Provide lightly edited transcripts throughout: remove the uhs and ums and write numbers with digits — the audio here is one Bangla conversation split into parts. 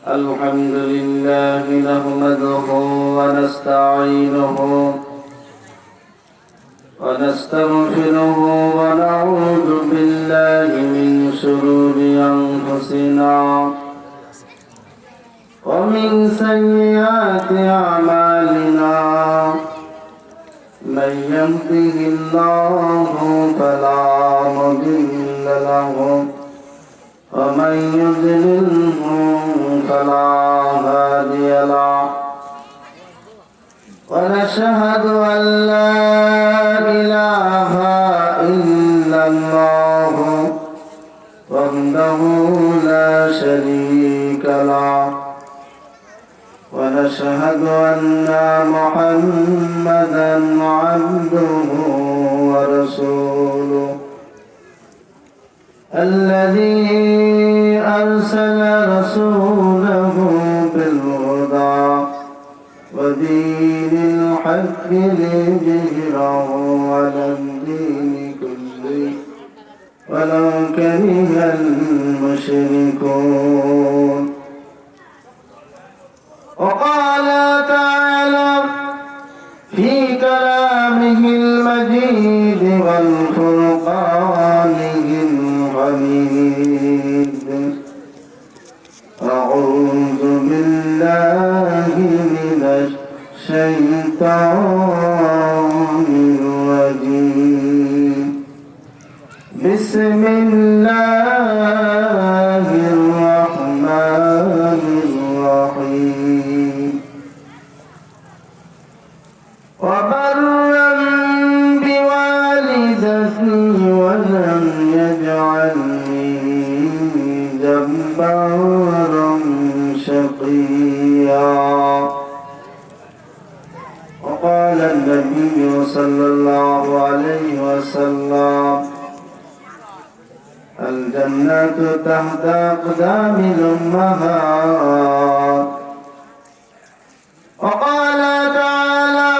الحمد لله نحمده ونستعينه ونستغفره ونعوذ بالله من شرور أنفسنا ومن سيئات أعمالنا من يهده الله فلا مضل له ومن يضلله فلا هادي له ونشهد أن لا إله إلا الله وحده لا شريك له ونشهد أن محمدا عبده ورسوله الذي أرسل رسوله بالهدى ودين الحق ليظهره على الدين كله ولو كره المشركون وقال تعالى في كلامه المجيد والفرقانه الحميد أعوذ بالله من الشيطان الرجيم بسم الله الرحمن الرحيم وبرا بوالدتي ولم يجعلني جبارا شقيا وقال النبي صلى الله عليه وسلم الجنة تحت أقدام الأمهات وقال تعالى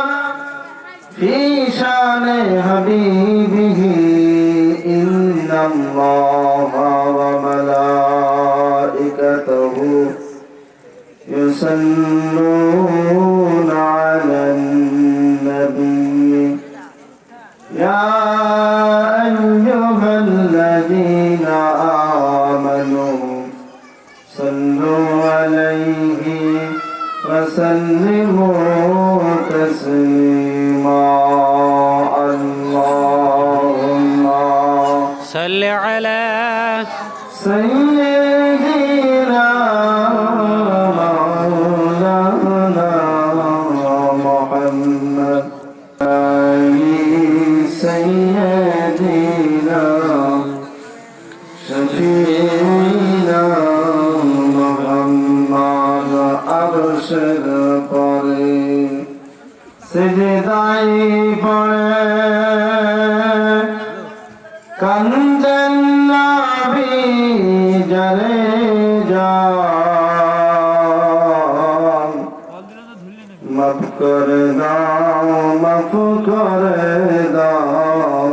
في شان حبيبه إن الله وملائكته يصلون على النبي يا أيها الذين آمنوا صلوا عليه وسلموا تسليما اللهم صل على سيدنا مولانا محمد سيدنا شفيعنا محمد أرشد قريب سجدائی پڑے کنجن نبی جرے جان مف کر داؤ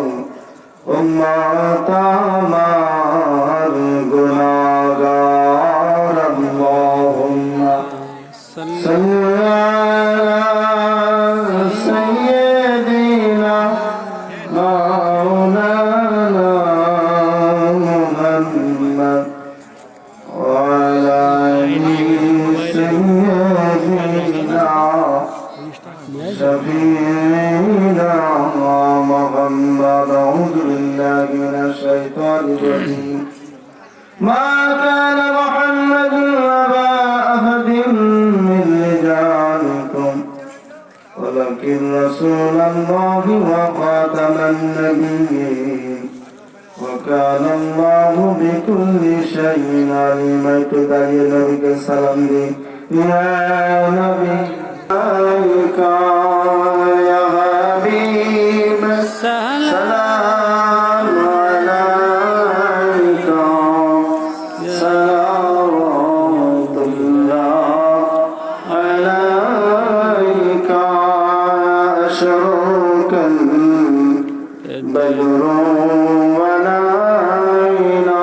امت ہمار گناہگار اللہم صلی علی سیدنا مولانا محمد وعلى آل سيدنا شفيعنا محمد أعوذ بالله من الشيطان الرجيم ما كان محمد أبا أحد من رجالكم ولكن رسول الله وخاتم النبيين وكان الله بكل شيء عليما تدعي نبيك السلام دي يا نبي عليك يا حبيب السلام عليك صلوات الله عليك أشرق البدر ونعينا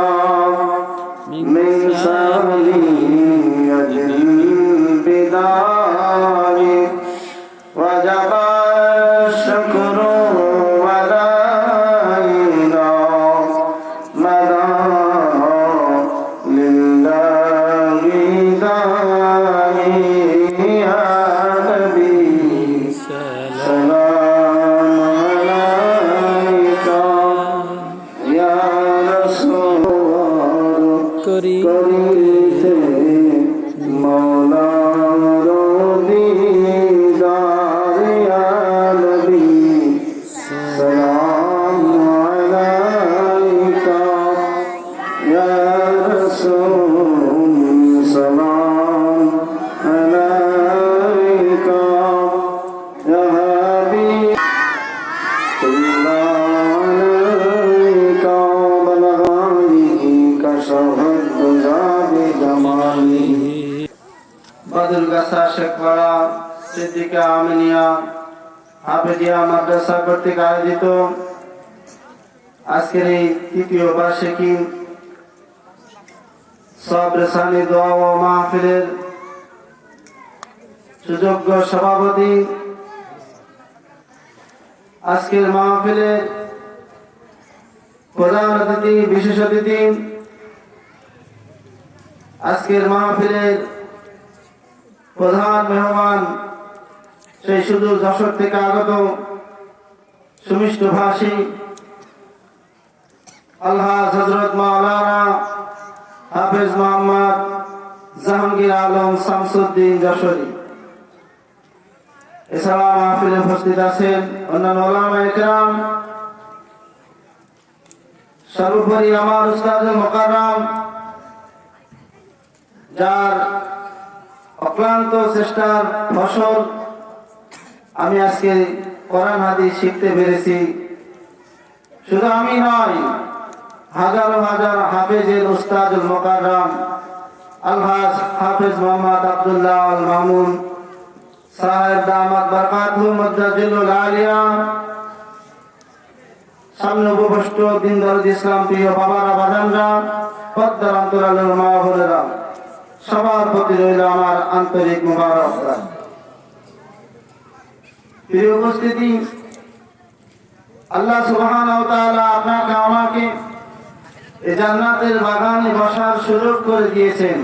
শেখপাড়া সিদ্দিকা আমিনিয়া হাফেজিয়া মাদ্রাসা কর্তৃক আয়োজিত আজকের এই তৃতীয় বার্ষিকী সবরেসানি দোয়া ও মাহফিলের সুযোগ্য সভাপতি, আজকের মাহফিলের প্রধান অতিথি, বিশেষ অতিথি, আজকের মাহফিলের প্রধান মেহমান, সেই সুদূর যশোর থেকে আগত সুমিষ্ট ভাষী আলহাজ হযরত মাওলানা হাফেজ মোহাম্মদ জাহাঙ্গীর আলম শামসুদ্দিন যশোরী। এছাড়া মাহফিলে উপস্থিত আছেন অন্যান্য উলামায়ে কেরাম, সর্বোপরি আমার উস্তাদুল মুকাররম, যার অক্লান্ত চেষ্টার ফসল আমি আজকে কোরআন হাদিস শিখতে পেরেছি। শুধু আমি নয়, হাজারো হাজার হাফেজের উস্তাদুল মুকাররম আলহাজ হাফেজ মোহাম্মদ আব্দুল্লাহ আল মামুন সাহেব দামাত বরকাতুহু মুদ্দাজিলুল আলিয়া, সামনে উপবিষ্ট দিন দরদ ইসলাম প্রিয় বাবারা, বাজানরা, পদ্মার অন্তরালের মা বোনেরা, সবার প্রতি রইল আমার আন্তরিক মুবারকবাদ। প্রিয় উপস্থিতি, আল্লাহ সুবহানাহু ওয়া তাআলা আপনাকে আমাকে এই জান্নাতের বাগানে বসার সুযোগ করে দিয়েছেন।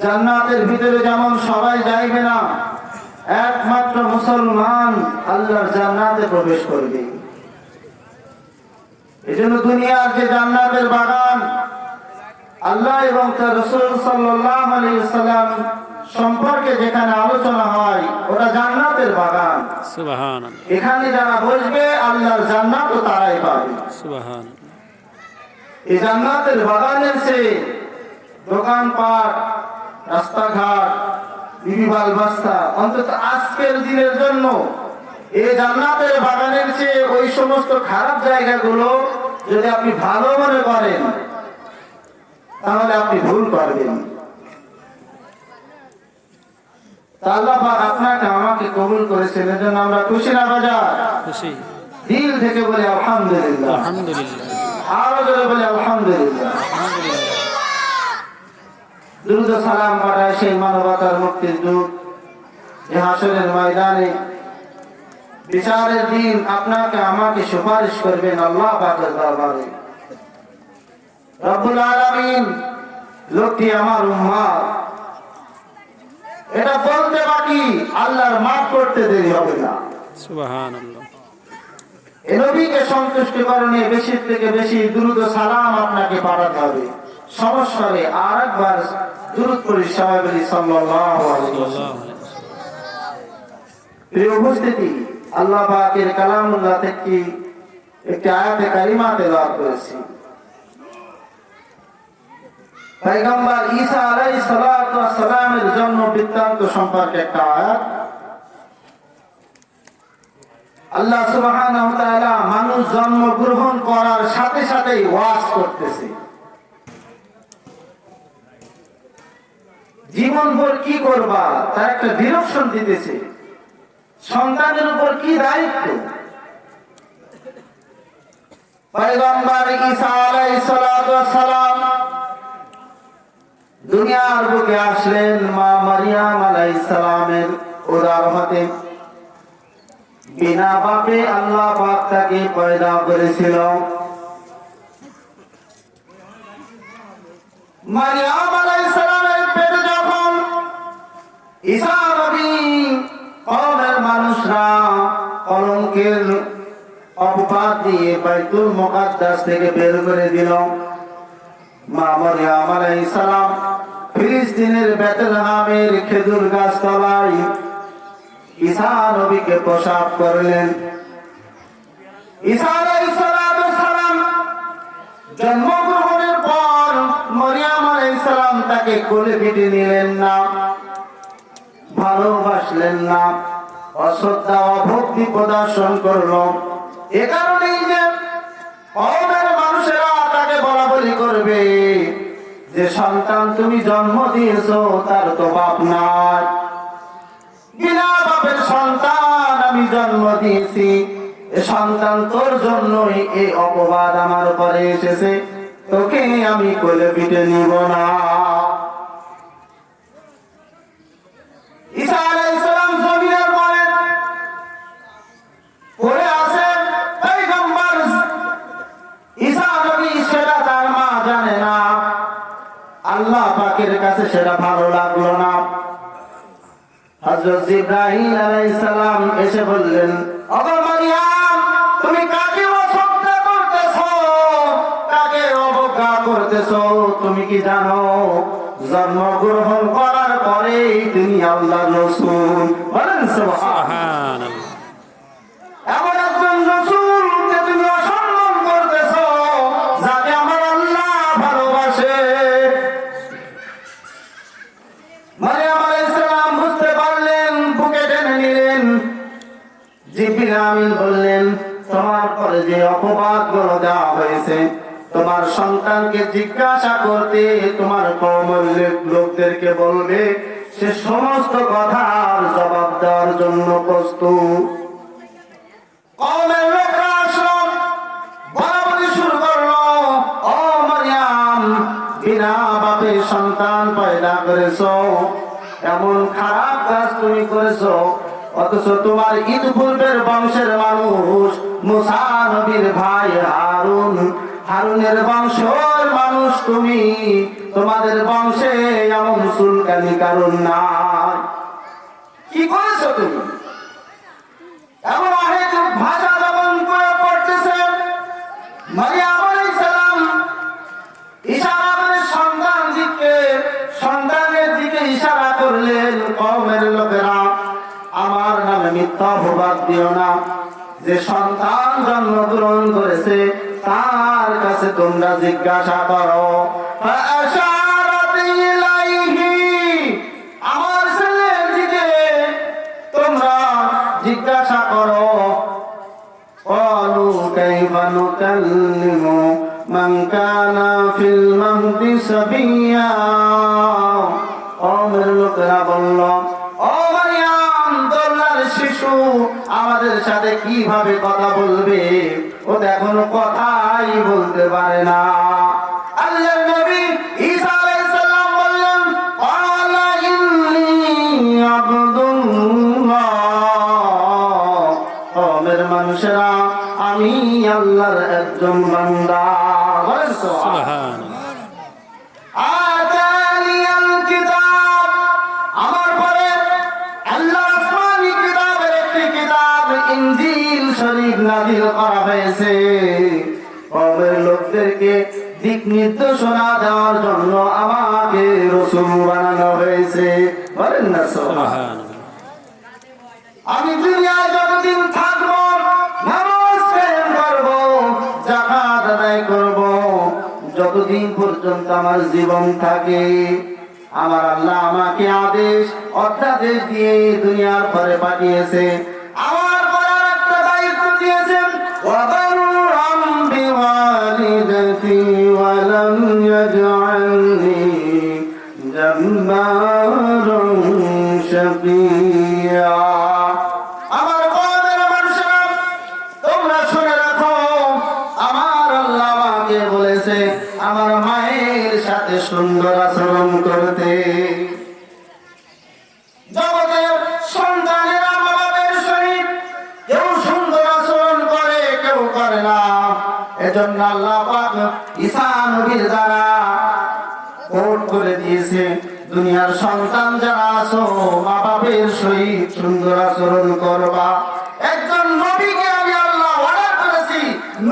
জান্নাতের ভিতরে যেমন সবাই যাইবে না, একমাত্র মুসলমান আল্লাহর জান্নাতে প্রবেশ করবে। এজন্য দুনিয়ার যে জান্নাতের বাগান আল্লাহ এবং তার রাসূল সাল্লাল্লাহু আলাইহি ওয়াসাল্লাম সম্পর্কে যেখানে আলোচনা হয়, ওটা জান্নাতের বাগান। সুবহানাল্লাহ। এখানে যারা বসবে আল্লাহর জান্নাত তারাই পাবে। সুবহানাল্লাহ। এই জান্নাতের বাগানের সে দোকানপাট, রাস্তাঘাট, বিবিবাল বাস্তা, অন্তত আজকের দিনের জন্য এই জান্নাতের বাগানের চেয়ে ওই সমস্ত খারাপ জায়গাগুলো যদি আপনি ভালো মনে করেন, তাহলে আপনি ভুল করবেন। আল্লাহ পাক আপনাকে আমাকে কবুল করেছেন, এজন্য আমরা খুশি না বাজার? খুশি। দিল থেকে বলি আলহামদুলিল্লাহ। আলহামদুলিল্লাহ। আরো জোরে বলি আলহামদুলিল্লাহ। আলহামদুলিল্লাহ। দুরূদ ও সালাম পাঠায় সেই মানবতার মুক্তির দূত, যে হাসরের ময়দানে বিচারের দিন আপনাকে আমাকে সুপারিশ করবেন আল্লাহ পাকের দরবারে। রব্বুল আলামিন লোকটি আমার উম্মত, এটা বলতে বাকি আল্লাহর মাফ করতে দেরি হবে না। সুবহানাল্লাহ। এই নবীকে সন্তুষ্টি করণে বেশি থেকে বেশি দুরূদ ও সালাম আপনাকে পাঠাতে হবে। সমস্যারে আরেকবার দুরূদ পড়ি, সবাই বলি সাল্লাল্লাহু আলাইহি ওয়াসাল্লাম। প্রিয় উপস্থিতি, আল্লাহ পাকের কালামুল্লাহ থেকে একটি আয়াতে কারিমা তেলাওয়াত করেছি। পয়গম্বর ঈসা আলাইহিস সালাতু ওয়াস সালামের জন্ম বৃত্তান্ত সম্পর্কে একটা আয়াত। আল্লাহ সুবহানাহু ওয়া তাআলা মানুষ জন্মগ্রহণ করার সাথে সাথেই ওয়াজ করতেছে, জীবনভর কি করবা তার একটা ডিরেকশন দিতেছে, সন্তানের উপর কি দায়িত্ব। পয়গম্বর ঈসা আলাইহিস সালাতু ওয়াস সালাম দুনিয়ার বুকে আসলেন মা মারিয়াম আলাইহিস সালামের উদার হাতে। বিনা বাপে আল্লাহ পাক তাকে পয়দা করেছিল। মারিয়াম আলাইহিস সালামের পেটে যখন ঈসা নবী কওমের মানুষরা কলঙ্কের অপবাদ দিয়ে বাইতুল মুকাদ্দাস থেকে বের করে দিল, মা মারিয়াম আলাইহিস সালাম ফিলিস্তিনের বেতলেহেমের খেজুর গাছ তলায় ঈসা নবীকে প্রসাব করলেন। ঈসা আলাইহিস সালাম জন্মগ্রহণের পর মারিয়াম আলাইহিস সালাম তাকে কোলে পিঠে নিলেন না, ভালোবাসলেন না, অশ্রদ্ধা অভক্তি প্রদর্শন করলো। এ কারণেই যে কওমের মানুষেরা তাকে বলা বলি করবে, যে সন্তান তুমি জন্ম দিয়েছো তার তো বাপ নাই, বিনা বাপের সন্তান আমি জন্ম দিয়েছি, এ সন্তান তোর জন্যই এই অপবাদ আমার উপরে এসেছে, তোকে আমি কোলে পিঠে নিব না। ঈসা আলাইহিস সালাম জমিনের পরে পড়ে আছেন পয়গম্বর ঈসা নবী, সেটা তার মা জানে না, আল্লাহ পাকের কাছে সেটা ভালো লাগলো না। হযরত জিবরাইল আলাইহিস সালাম এসে বললেন, ওগো মারিয়াম, তুমি কাকে অশ্রদ্ধা করতেছো, কাকে অবজ্ঞা করতেছো? তুমি কি জানো জন্মগ্রহণ করার পরেই তিনি আল্লাহর রাসূল? বলেন সুবহানাল্লাহ। সুবহানাল্লাহ। এমন একজন রাসূলকে তুমি অসম্মান করতেছো, যাকে আমার আল্লাহ ভালোবাসে। মারিয়াম আলাইহিস সালাম বুঝতে পারলেন, বুকে টেনে নিলেন। জিবরিল আমিন বললেন, তোমার পরে যে অপবাদগুলো দেওয়া হয়েছে, তোমার সন্তানকে জিজ্ঞাসা করতে তোমার কওমের লোকদেরকে বলবে, সে সমস্ত কথার জবাব দেওয়ার জন্য প্রস্তুত। কওমের লোকরা আসলো, বলাবলি শুরু করলো, ও মারিয়াম, বিনা বাপে সন্তান পয়দা করেছো, এমন খারাপ কাজ তুমি করেছো, অথচ তোমার ইতিপূর্বের বংশের মানুষ মুসা নবীর ভাই হারুন, হারুনের বংশের মানুষ তুমি, তোমাদের বংশে এমন চুলকানি কারণ নাই। কি করেছো তুমি? এমন অহেতুক ভাষা যখন প্রয়োগ করতেছে, মারিয়াম আলাইহিস সালাম ইশারা করে সন্তানের দিকে ইশারা করলেন, কওমের লোকেরা, আমার নামে মিথ্যা অপবাদ দিও না। যে সন্তান জন্মগ্রহণ করেছে তার কাছে তোমরা জিজ্ঞাসা করো। ফাআশারাত ইলাইহি, আমার ছেলের দিকে তোমরা জিজ্ঞাসা করো। ক্বালু কাইফা নুকাল্লিমু মান কানা ফিল মাহদি সাবিয়্যা। কওমের লোকেরা বলল, ও মারিয়াম, দোলনার শিশু আমাদের সাথে কিভাবে কথা বলবে? ও তো এখনো কথাই বলতে পারে না। আল্লাহর নবী ঈসা আলাইহিস সালাম বললেন, ক্বালা ইন্নী আবদুল্লাহ, কওমের মানুষেরা, আমি আল্লাহর একজন বান্দা। বলেন সুবহানাল্লাহ। আতানিয়াল কিতাব, আমার পরে আল্লাহ আসমানী কিতাবের একটি কিতাব ইনজিল শরীফ নাযিল করা হয়েছে, কওমের লোকদেরকে দিক নির্দেশনা দেওয়ার জন্য আমাকে রাসূল বানানো হয়েছে। বলেন না সুবহানাল্লাহ। আমি দুনিয়ায় যতদিন থাকবো নামাজ কায়েম করব, যাকাত আদায় করব, যতদিন পর্যন্ত আমার জীবন থাকে, আমার আল্লাহ আমাকে আদেশ অধ্যাদেশ দিয়ে দুনিয়ার পরে পাঠিয়েছে। আমার পরে একটা দায়িত্ব দিয়েছেন, ওয়াবাররাম বিওয়ালিদাতি ওয়া লাম ইয়াজআলনি জাব্বারান শাকিয়্যা। আমার কওমের মানুষেরা, তোমরা শুনে রাখো, আমার আল্লাহ আমাকে বলেছে আমার মায়ের সাথে সুন্দর আচরণ করতে। জগতের সন্তানেরা মা বাবার সহিত কেউ সুন্দর আচরণ করে, কেউ করে না। এজন্য আল্লাহ পাক ঈসা নবীর দ্বারা কোড করে দিয়েছে, দুনিয়ার সন্তান যারা আছো মা বাবার সহিত সুন্দর আচরণ করবা। একজন নবীকে আমি আল্লাহ অর্ডার করেছি,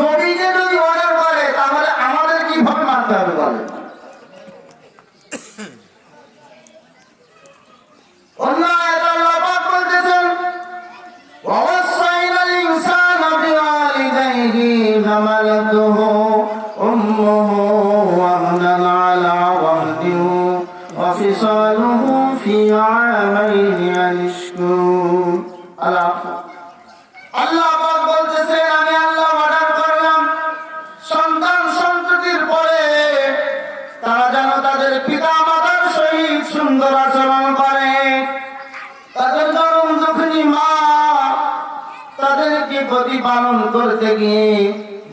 নবীকে যদি অর্ডার করে তাহলে আমাদের কিভাবে মানতে হবে বলেন? অন্য আয়াতে আল্লাহ পাক বলতেছেন, ওয়াসাইনাল ইনসানা বিওয়ালিদাইহি হামালাতুহু উম্মুহু ওয়াহনান আলা ওয়াহদিন ওয়া ফিসালুহু ফি আমাইনি আনিশকুর। আল্লাহ পাক বলতেছেন, আমি আল্লাহ অর্ডার করলাম সন্তান সন্ততির পরে তারা যেন তাদের প্রতিপালন করতে গিয়ে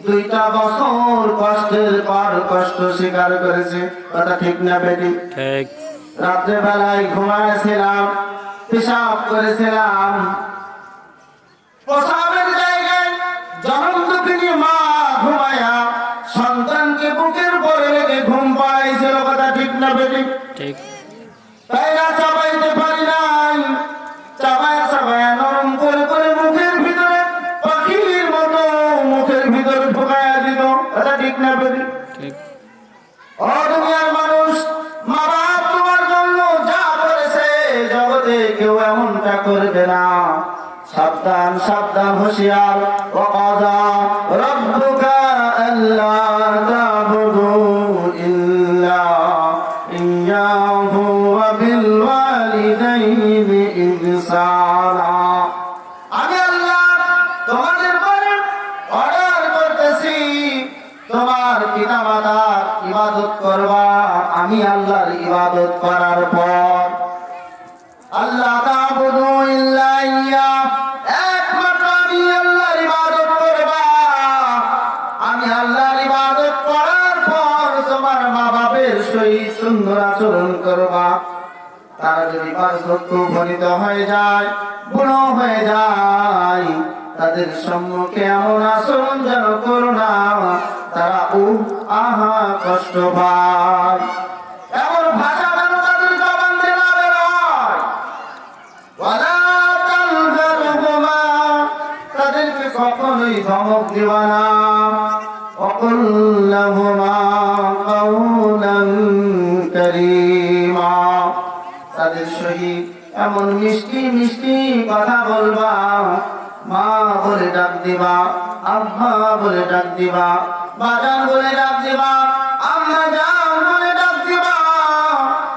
2টা বছর কষ্টের পর কষ্ট স্বীকার করেছে। কথা ঠিক না বেটি? ঠিক। রাত্রে বেলায় ঘুমাইছিলাম, পেশাব করেছিলাম, প্রসাবের জায়গায় জনম দুঃখিনী মা ঘুমায়া সন্তানকে বুকের উপরে রেখে ঘুম পাড়াইছিল। কথা ঠিক না বেটি? ঠিক। তাই না চাবাইতে পারি নাই, চাবায় চাবায় নরম করে করে মুখের ভিতরে পাখির মতো মুখের ভিতরে ঢুকাইয়া দিত। কথা ঠিক না বেটি? ঠিক। ও দুনিয়ার মানুষ, মা বাপ তোমার জন্য যা করেছে জগতে কেউ এমনটা করবে না। সাবধান সাবধান, হুঁশিয়ার। ওয়াকাযা রাব্বুকা আল্লা তা'বুদু ইল্লা ইয়্যাহু ওয়া বিল ওয়ালিদাইনি ইহসানা। আমি আল্লাহ তোমাদের পরে অর্ডার করতেছি, তোমার পিতামাতার ইবাদত করবা। আমি আল্লাহর ইবাদত করার পর আল্লাহ তা'বুদু ইল্লা ইয়্যা, একমাত্র আমি আল্লাহর ইবাদত করবা। আমি আল্লাহর ইবাদত করার পর তোমার মা বাবার সহিত সুন্দর আচরণ করবা। তারা যদি বার্ধক্য উপনীত হয়ে যায়, বুড়ো হয়ে যায়, তাদের সম্মুখে এমন আচরণ যেন করো না তারা আহা কষ্ট পায়। এমন ভাষা যেন তাদের জবান দিয়ে না বেরোয়। ওয়ালা তানহারহুমা, তাদেরকে কখনোই ধমক দিবা না। ওয়াকুল লাহুমা কাওলান কারীমা, তাদের সহিত এমন মিষ্টি মিষ্টি কথা বলবা। মা বলে ডাক দিবা, আব্বা বলে ডাক দিবা, বাজান বলে ডাক দিবা, আম্মা জান বলে ডাক দিবা।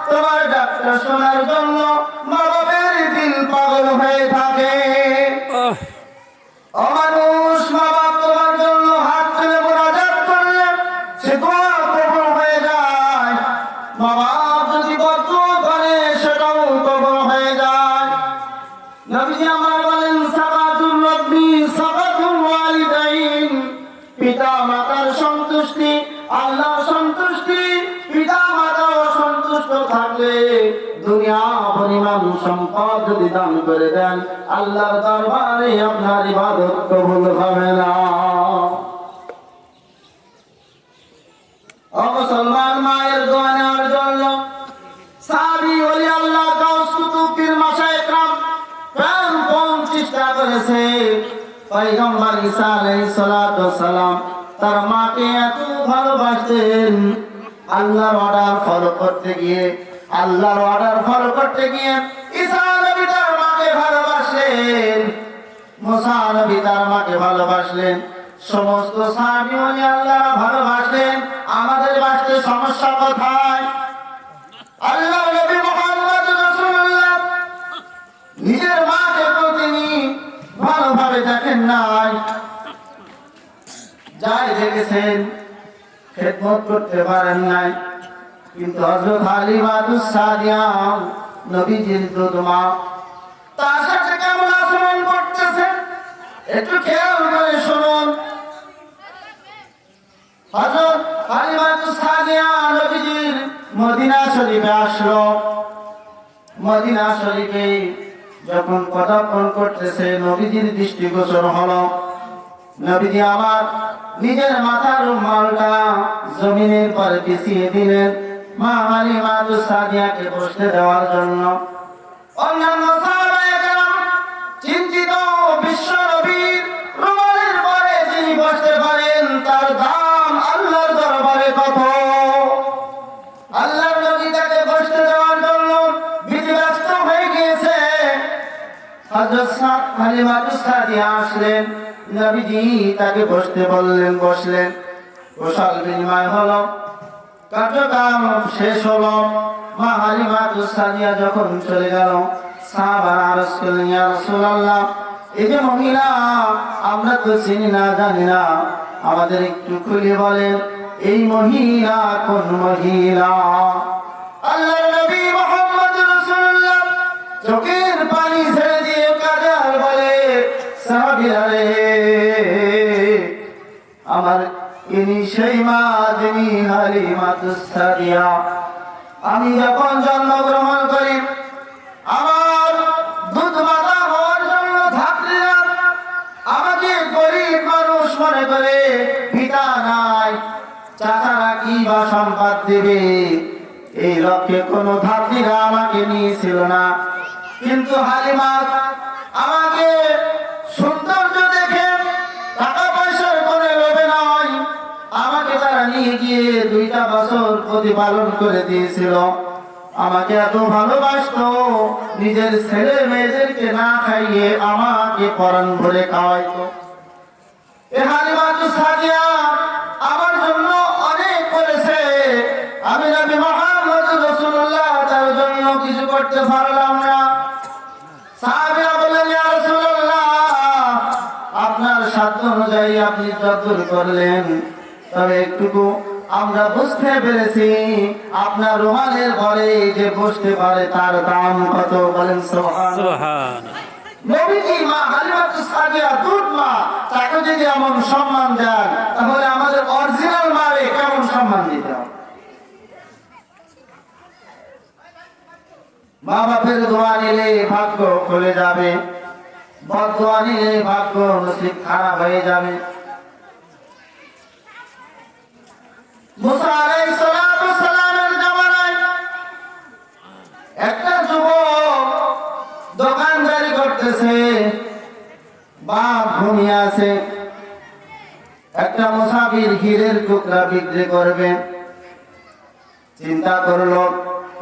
তোমার ডাকটা শোনার জন্য মা বাবার দিল পাগল হয়ে থাকে। অমানুষ, মা বাপ তোমার জন্য হাত তুলে মোনাজাত করলে সে দোয়া কবুল হয়ে যায়। মা বাপ যদি বদদুয়া করে সেটাও কবুল হয়ে যায়। নবীজি আমার বলেন, সাকাতুর রব্বি সাকাতুল ওয়ালিদাইন, পিতা মাতার সন্তুষ্টি আল্লাহর সন্তুষ্টি। পিতা মাতা সন্তুষ্ট থাকলে দুনিয়া পরিমাণ সম্পদ যদি দান করে দেন, আল্লাহর দরবারে আপনার ইবাদত কবুল হবে না। ও মুসলমান, মায়ের দোয়া নেওয়ার জন্য সাহাবী ওলি আল্লাহ গাউস কুতুব পীর মাশায়েখরাম প্রাণপণ চেষ্টা করেছে। পয়গম্বর ঈসা আলাইহিস সালাতু ওয়াস সালাম তার মাকে এত ভালোবাসতেন, আল্লাহর অর্ডার ফলো করতে গিয়ে ঈসা নবী তার মাকে ভালোবাসলেন, মুসা নবী তার মাকে ভালোবাসলেন, সমস্ত সাহাবী ওলি আল্লাহ ভালোবাসলেন। আমাদের বাসতে সমস্যা কোথায়? আল্লাহ নবী মুহাম্মদ রাসূলুল্লাহ নিজের মাকে তিনি ভালোভাবে দেখেন নাই, যাই দেখেছেন খেদমত করতে পারেন নাই। কিন্তু হযরত হালিমাতুস সাদিয়া নবীজির দুধ মা, তার সাথে কেমন আচরণ করতেছেন একটু খেয়াল করে শুনুন। হযরত হালিমাতুস সাদিয়া নবীজির মদিনা শরীফে আসলো। মদিনা শরীফে যখন পদার্পণ করতেছে নবীজির দৃষ্টিগোচর হলো। নবীজি আমার নিজের মাথার রুমালটা জমিনের পরে বিছিয়ে দিলেন মা হালিমাতুস সাদিয়াকে বসতে দেওয়ার জন্য। অন্যান্য সাহাবায়ে কেরাম চিন্তিত, বিশ্ব নবীর রুমালের পরে যিনি বসতে পারেন তার দাম আল্লাহর দরবারে কত। আল্লাহর নবী তাকে বসতে দেওয়ার জন্য বিধিব্যস্ত হয়ে গিয়েছে। হযরত হালিমাতুস সাদিয়া আসলেন, নবীজি তাকে বসতে বললেন, বসলেন। কুশল বিনিময় হলো, কার্যক্রম শেষ হলো। মা হালিমাতুস সাদিয়া যখন চলে গেল, সাহাবারা আরজ করলেন, ইয়া রাসূলুল্লাহ, এই যে মহিলা আমরা তো চিনি না, জানি না, আমাদের একটু খুলে বলেন এই মহিলা কোন মহিলা? আল্লাহর নবী মুহাম্মদ রাসূলুল্লাহ চোখের পানি ছেড়ে দিয়ে কাঁদে আর বলে, সাহাবীরা রে, ইনি সেই মা যিনি হালিমাতুস সাদিয়া। আমি যখন জন্মগ্রহণ করি আমার দুধ মাতা হওয়ার জন্য ধাত্রীরা আমাকে গরিব মানুষ মনে করে, পিতা নাই, চাচারা কি বা সম্পদ দেবে, এই লক্ষ্যে কোনো ধাত্রীরা আমাকে নিয়েছিল না। কিন্তু হালিমা আমাকে সৌন্দর্য দেখে, টাকা পয়সার কোনো লোভে নয়, আমাকে তারা নিয়ে গিয়ে 2টা বছর প্রতিপালন করে দিয়েছিল। আমাকে এত ভালোবাসতো, নিজের ছেলে মেয়েদেরকে না খাইয়ে আমাকে পরাণ ভরে খাওয়াইতো। এ হালিমাতুস সাদিয়া আমার জন্য অনেক করেছে। আমি নবী মুহাম্মদ রাসূলুল্লাহ তার জন্য কিছু করতে পারলাম না। সাহাবীরা বললেন, ইয়া রাসূলুল্লাহ, আপনার সাধ্য অনুযায়ী আপনি যতদূর করলেন, তবে একটুকু আমরা বুঝতে পেরেছি আপনার রুমালের ঘরে যে বসতে পারে তার দাম কত। বলেন সুবহানাল্লাহ। সুবহানাল্লাহ। নবীজি মা হালিমাতুস সাদিয়া দুধ মা, তাকে যদি এমন সম্মান দেন, তাহলে আমাদের অরিজিনাল মারে কেমন সম্মান দিতে হবে? মা বাপের দোয়া নিলে ভাগ্য খুলে যাবে, বদদোয়া নিলে ভাগ্য নসিব খারাপ হয়ে যাবে। মুসা আলাইহিস সালাতু সালামের জামানায় একটা যুবক দোকানদারি করতেছে, বাপ ঘুমিয়ে আছে। একটা মুসাফির হীরের টুকরা বিক্রি করবে। চিন্তা করলো,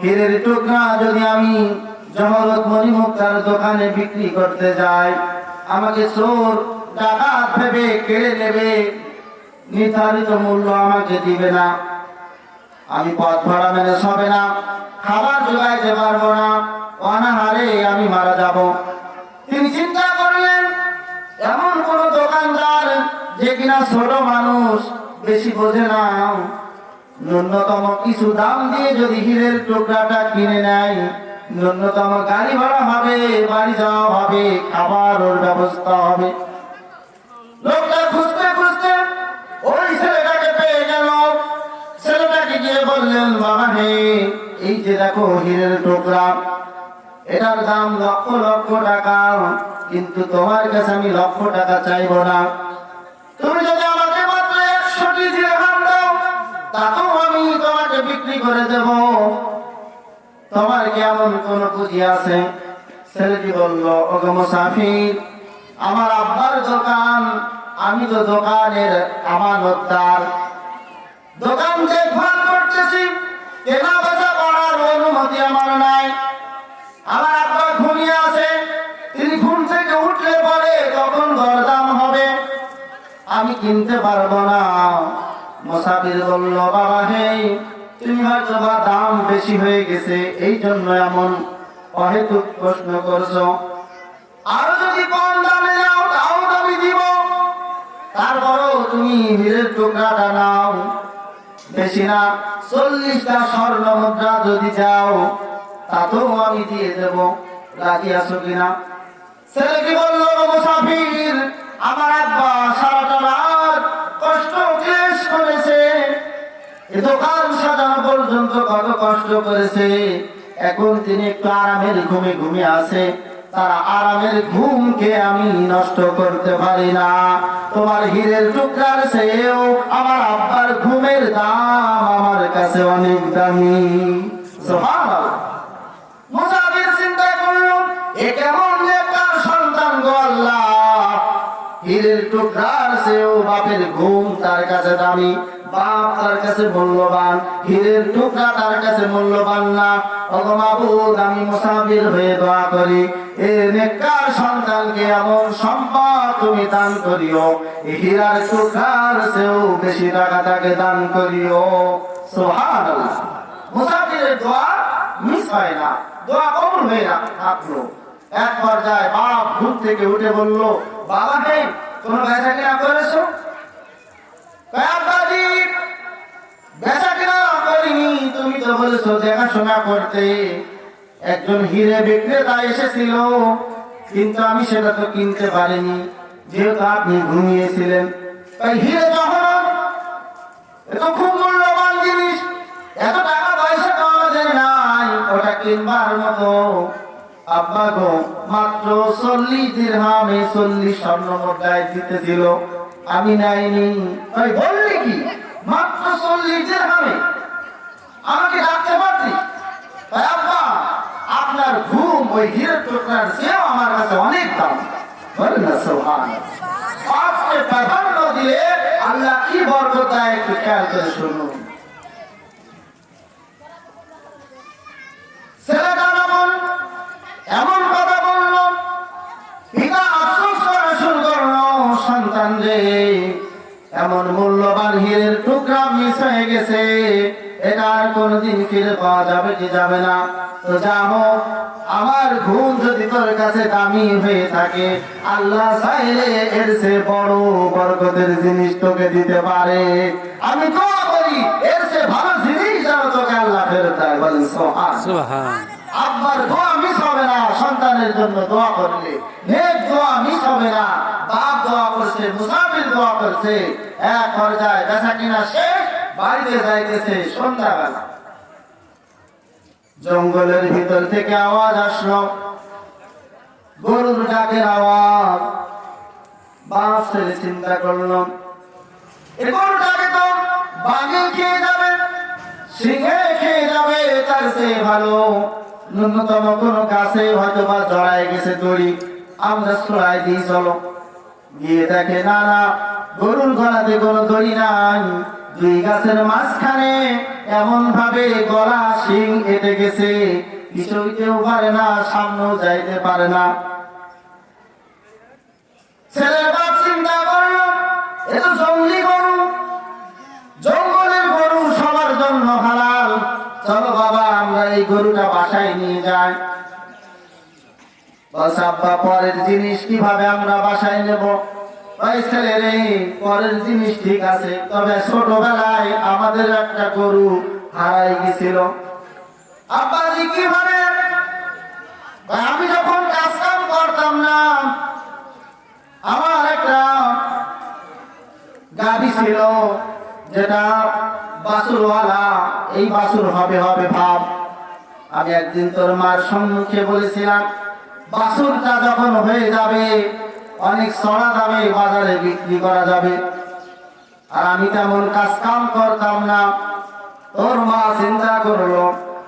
হীরের টুকরা যদি আমি জহরত মণিমুক্তার দোকানে বিক্রি করতে যাই, আমাকে চোর ডাকাত ভেবে কেড়ে নেবে, নির্ধারিত মূল্য আমাকে দিবে না, আমি পথ ভাড়া মেনে সবে না, খাবার জোগাইতে পারবো না, অনাহারে আমি মারা যাব। তিনি চিন্তা করলেন, এমন কোন দোকানদার যে কিনা ছোট মানুষ, বেশি বোঝে না, ন্যূনতম কিছু দাম দিয়ে যদি হীরের টুকরাটা কিনে নেয়, ন্যূনতম গাড়ি ভাড়া হবে, বাড়ি যাওয়া হবে, খাবার ওর ব্যবস্থা হবে। লোকটা খুঁজতে খুঁজতে ওই ছেলেটাকে পেয়ে গেল। ছেলেটাকে গিয়ে বললেন, বাবা হে, এই যে দেখো হীরের টুকরা, এটার দাম লক্ষ লক্ষ টাকা, কিন্তু তোমার কাছে আমি লক্ষ টাকা চাইবো না। তুমি যদি আমাকে মাত্র 100টি দিরহাম দাও, তাতেও আমি তোমাকে বিক্রি করে দেব। তোমার কি এমন কোন পুঁজি আছে? ছেলেটি বলল, ওগো মুসাফির, আমার আব্বার দোকান, আমি তো দোকানের আমানতদার, দোকান দেখভাল করতেছি, কেনা বেচা করার অনুমতি আমার নাই। আমার আব্বা ঘুমিয়ে আছে, তিনি ঘুম থেকে উঠলে পরে তখন দরদাম হবে, আমি কিনতে পারবো না। মুসাফির বলল, বাবা হে, তুমি হয়তো বা দাম বেশি হয়ে গেছে, এই জন্য এমন অহেতুক প্রশ্ন করছো। আরো যদি কম দামে নাও তাও আমি দিব, তারপরেও তুমি হীরের টুকরাটা নাও। বেশি না, 40টা স্বর্ণ মুদ্রা যদি যাও, তাতেও আমি দিয়ে দেব। রাজি আছো কিনা? ছেলে কি বলল, মুসাফির, আমার আব্বা সারাটা রাত কষ্ট ক্লেশ করেছে, এ দোকান সাজানো পর্যন্ত কত কষ্ট করেছে, এখন তিনি একটু আরামের ঘুমে ঘুমিয়ে আছে, তারা আরামের ঘুমকে আমি নষ্ট করতে পারি না। তোমার হীরের টুকরার চেয়েও আমার আব্বার ঘুমের দাম আমার কাছে অনেক দামি। সুবহানাল্লাহ। মুসাফির চিন্তা করল, এ কেমন নেককার সন্তান গো আল্লাহ, হীরের টুকরার চেয়েও বাপের ঘুম তার কাছে দামি, বাপ তার কাছে মূল্যবান, হীরের টুকরা তার কাছে মূল্যবান না। ওগো মাবুদ, আমি মুসাফির হয়ে দোয়া করি, এ নেককার সন্তানকে এমন সম্পদ তুমি দান করিও, এই হীরার টুকরার চেয়েও বেশি টাকা তাকে দান করিও। সুবহানাল্লাহ। মুসাফিরের দোয়া মিস হয় না, দোয়া কবুল হয়ে থাকলো। এক পর্যায়ে বাপ ঘুম থেকে উঠে বলল, বাবা হে, কোনো বেচা কিনা করেছো? বেচা কিনা করিনি, তুমি তো বলেছো দেখাশোনা করতে। একজন হীরে বিক্রেতা এসেছিল, কিন্তু আমি সেটা তো কিনতে পারিনি, যেহেতু আপনি ঘুমিয়েছিলেন। তাই হীরে যখন এটা খুব মূল্যবান জিনিস, এত টাকা পয়সা তো আমাদের নাই ওটা কিনবার মতো। আব্বা গো মাত্র 40 দিরহামে 40 স্বর্ণ মুদ্রায় দিতে দিল, আমি নাইনি। ভাই বললি কি মাত্র 40 দিরহামে আমাকে ডাকতে পারতি? ভাই আব্বা আপনার ঘুম ওই হীরের টুকরার চেয়েও আমার কাছে অনেক দাম। বলেন না সুবহানাল্লাহ। পাঁচকে প্রাধান্য দিলে আল্লাহ কি বরকত দেয় একটু খেয়াল করে শুনুন। ছেলেটা এমন কথা বলল, পিতা আফসোস করা শুরু করলো, সন্তান রে এমন মূল্যবান হীরের টুকরা মিস হয়ে গেছে, এটা আর কোনদিন ফিরে পাওয়া যাবে কি যাবে না? তো যা হোক, আমার ঘুম যদি তোর কাছে দামি হয়ে থাকে, আল্লাহ চাইলে এর চেয়ে বড় বরকতের জিনিস তোকে দিতে পারে। আমি দোয়া করি এর চেয়ে ভালো জিনিস যেন তোকে আল্লাহ ফেরত দেয়। বলেন সুবহানাল্লাহ। সুবহান। আব্বার দোয়া মিস হবে না, সন্তানের জন্য দোয়া করলে নেক দোয়া মিস হবে না। বাপ দোয়া করছে, মুসাফির দোয়া করছে, এক পর্যায়ে বেচা কিনা শেষ, বাড়িতে যাইতেছে সন্ধ্যাবেলা। জঙ্গলের ভিতর থেকে আওয়াজ আসলো, গরুর ডাকের আওয়াজ। বাপ ছেলে চিন্তা করলো, এই গরুটাকে তো বাঘে খেয়ে যাবে, সিংহে খেয়ে যাবে, তার চেয়ে ভালো ন্যূনতম কোনো গাছে হয়তো বা জড়ায় গেছে দড়ি, আমরা ছড়াই দিই, চলো। গিয়ে দেখে না না, গরুর গলাতে কোনো দড়ি নাই, দুই গাছের মাঝখানে এমন ভাবে গলা শিং এঁটে গেছে, পিছইতেও পারে না, সামনেও যাইতে পারে না। ছেলের বাপ চিন্তা করল, এ তো জঙ্গলি গরু, জঙ্গলের গরু সবার জন্য হালাল, চলো বাবা আমরা এই গরুটা বাসায় নিয়ে যাই। বলছে আব্বা পরের জিনিস কিভাবে আমরা বাসায় নেব? ভাই ছেলে রে, পরের জিনিস ঠিক আছে, তবে ছোটবেলায় আমাদের একটা গরু হারাই গেছিল। আব্বা জি কিভাবে? আমি যখন কাজ কাম করতাম না, আমার একটা গাভী ছিল, যেটা বাছুরওয়ালা, এই বাছুর হবে হবে ভাব। আমি একদিন তোর মার সম্মুখে বলেছিলাম, বাছুরটা যখন হয়ে যাবে অনেক চড়া দামে বাজারে বিক্রি করা যাবে। আর আমি তেমন কাজ কাম করতাম না। তোর মা চিন্তা করলো,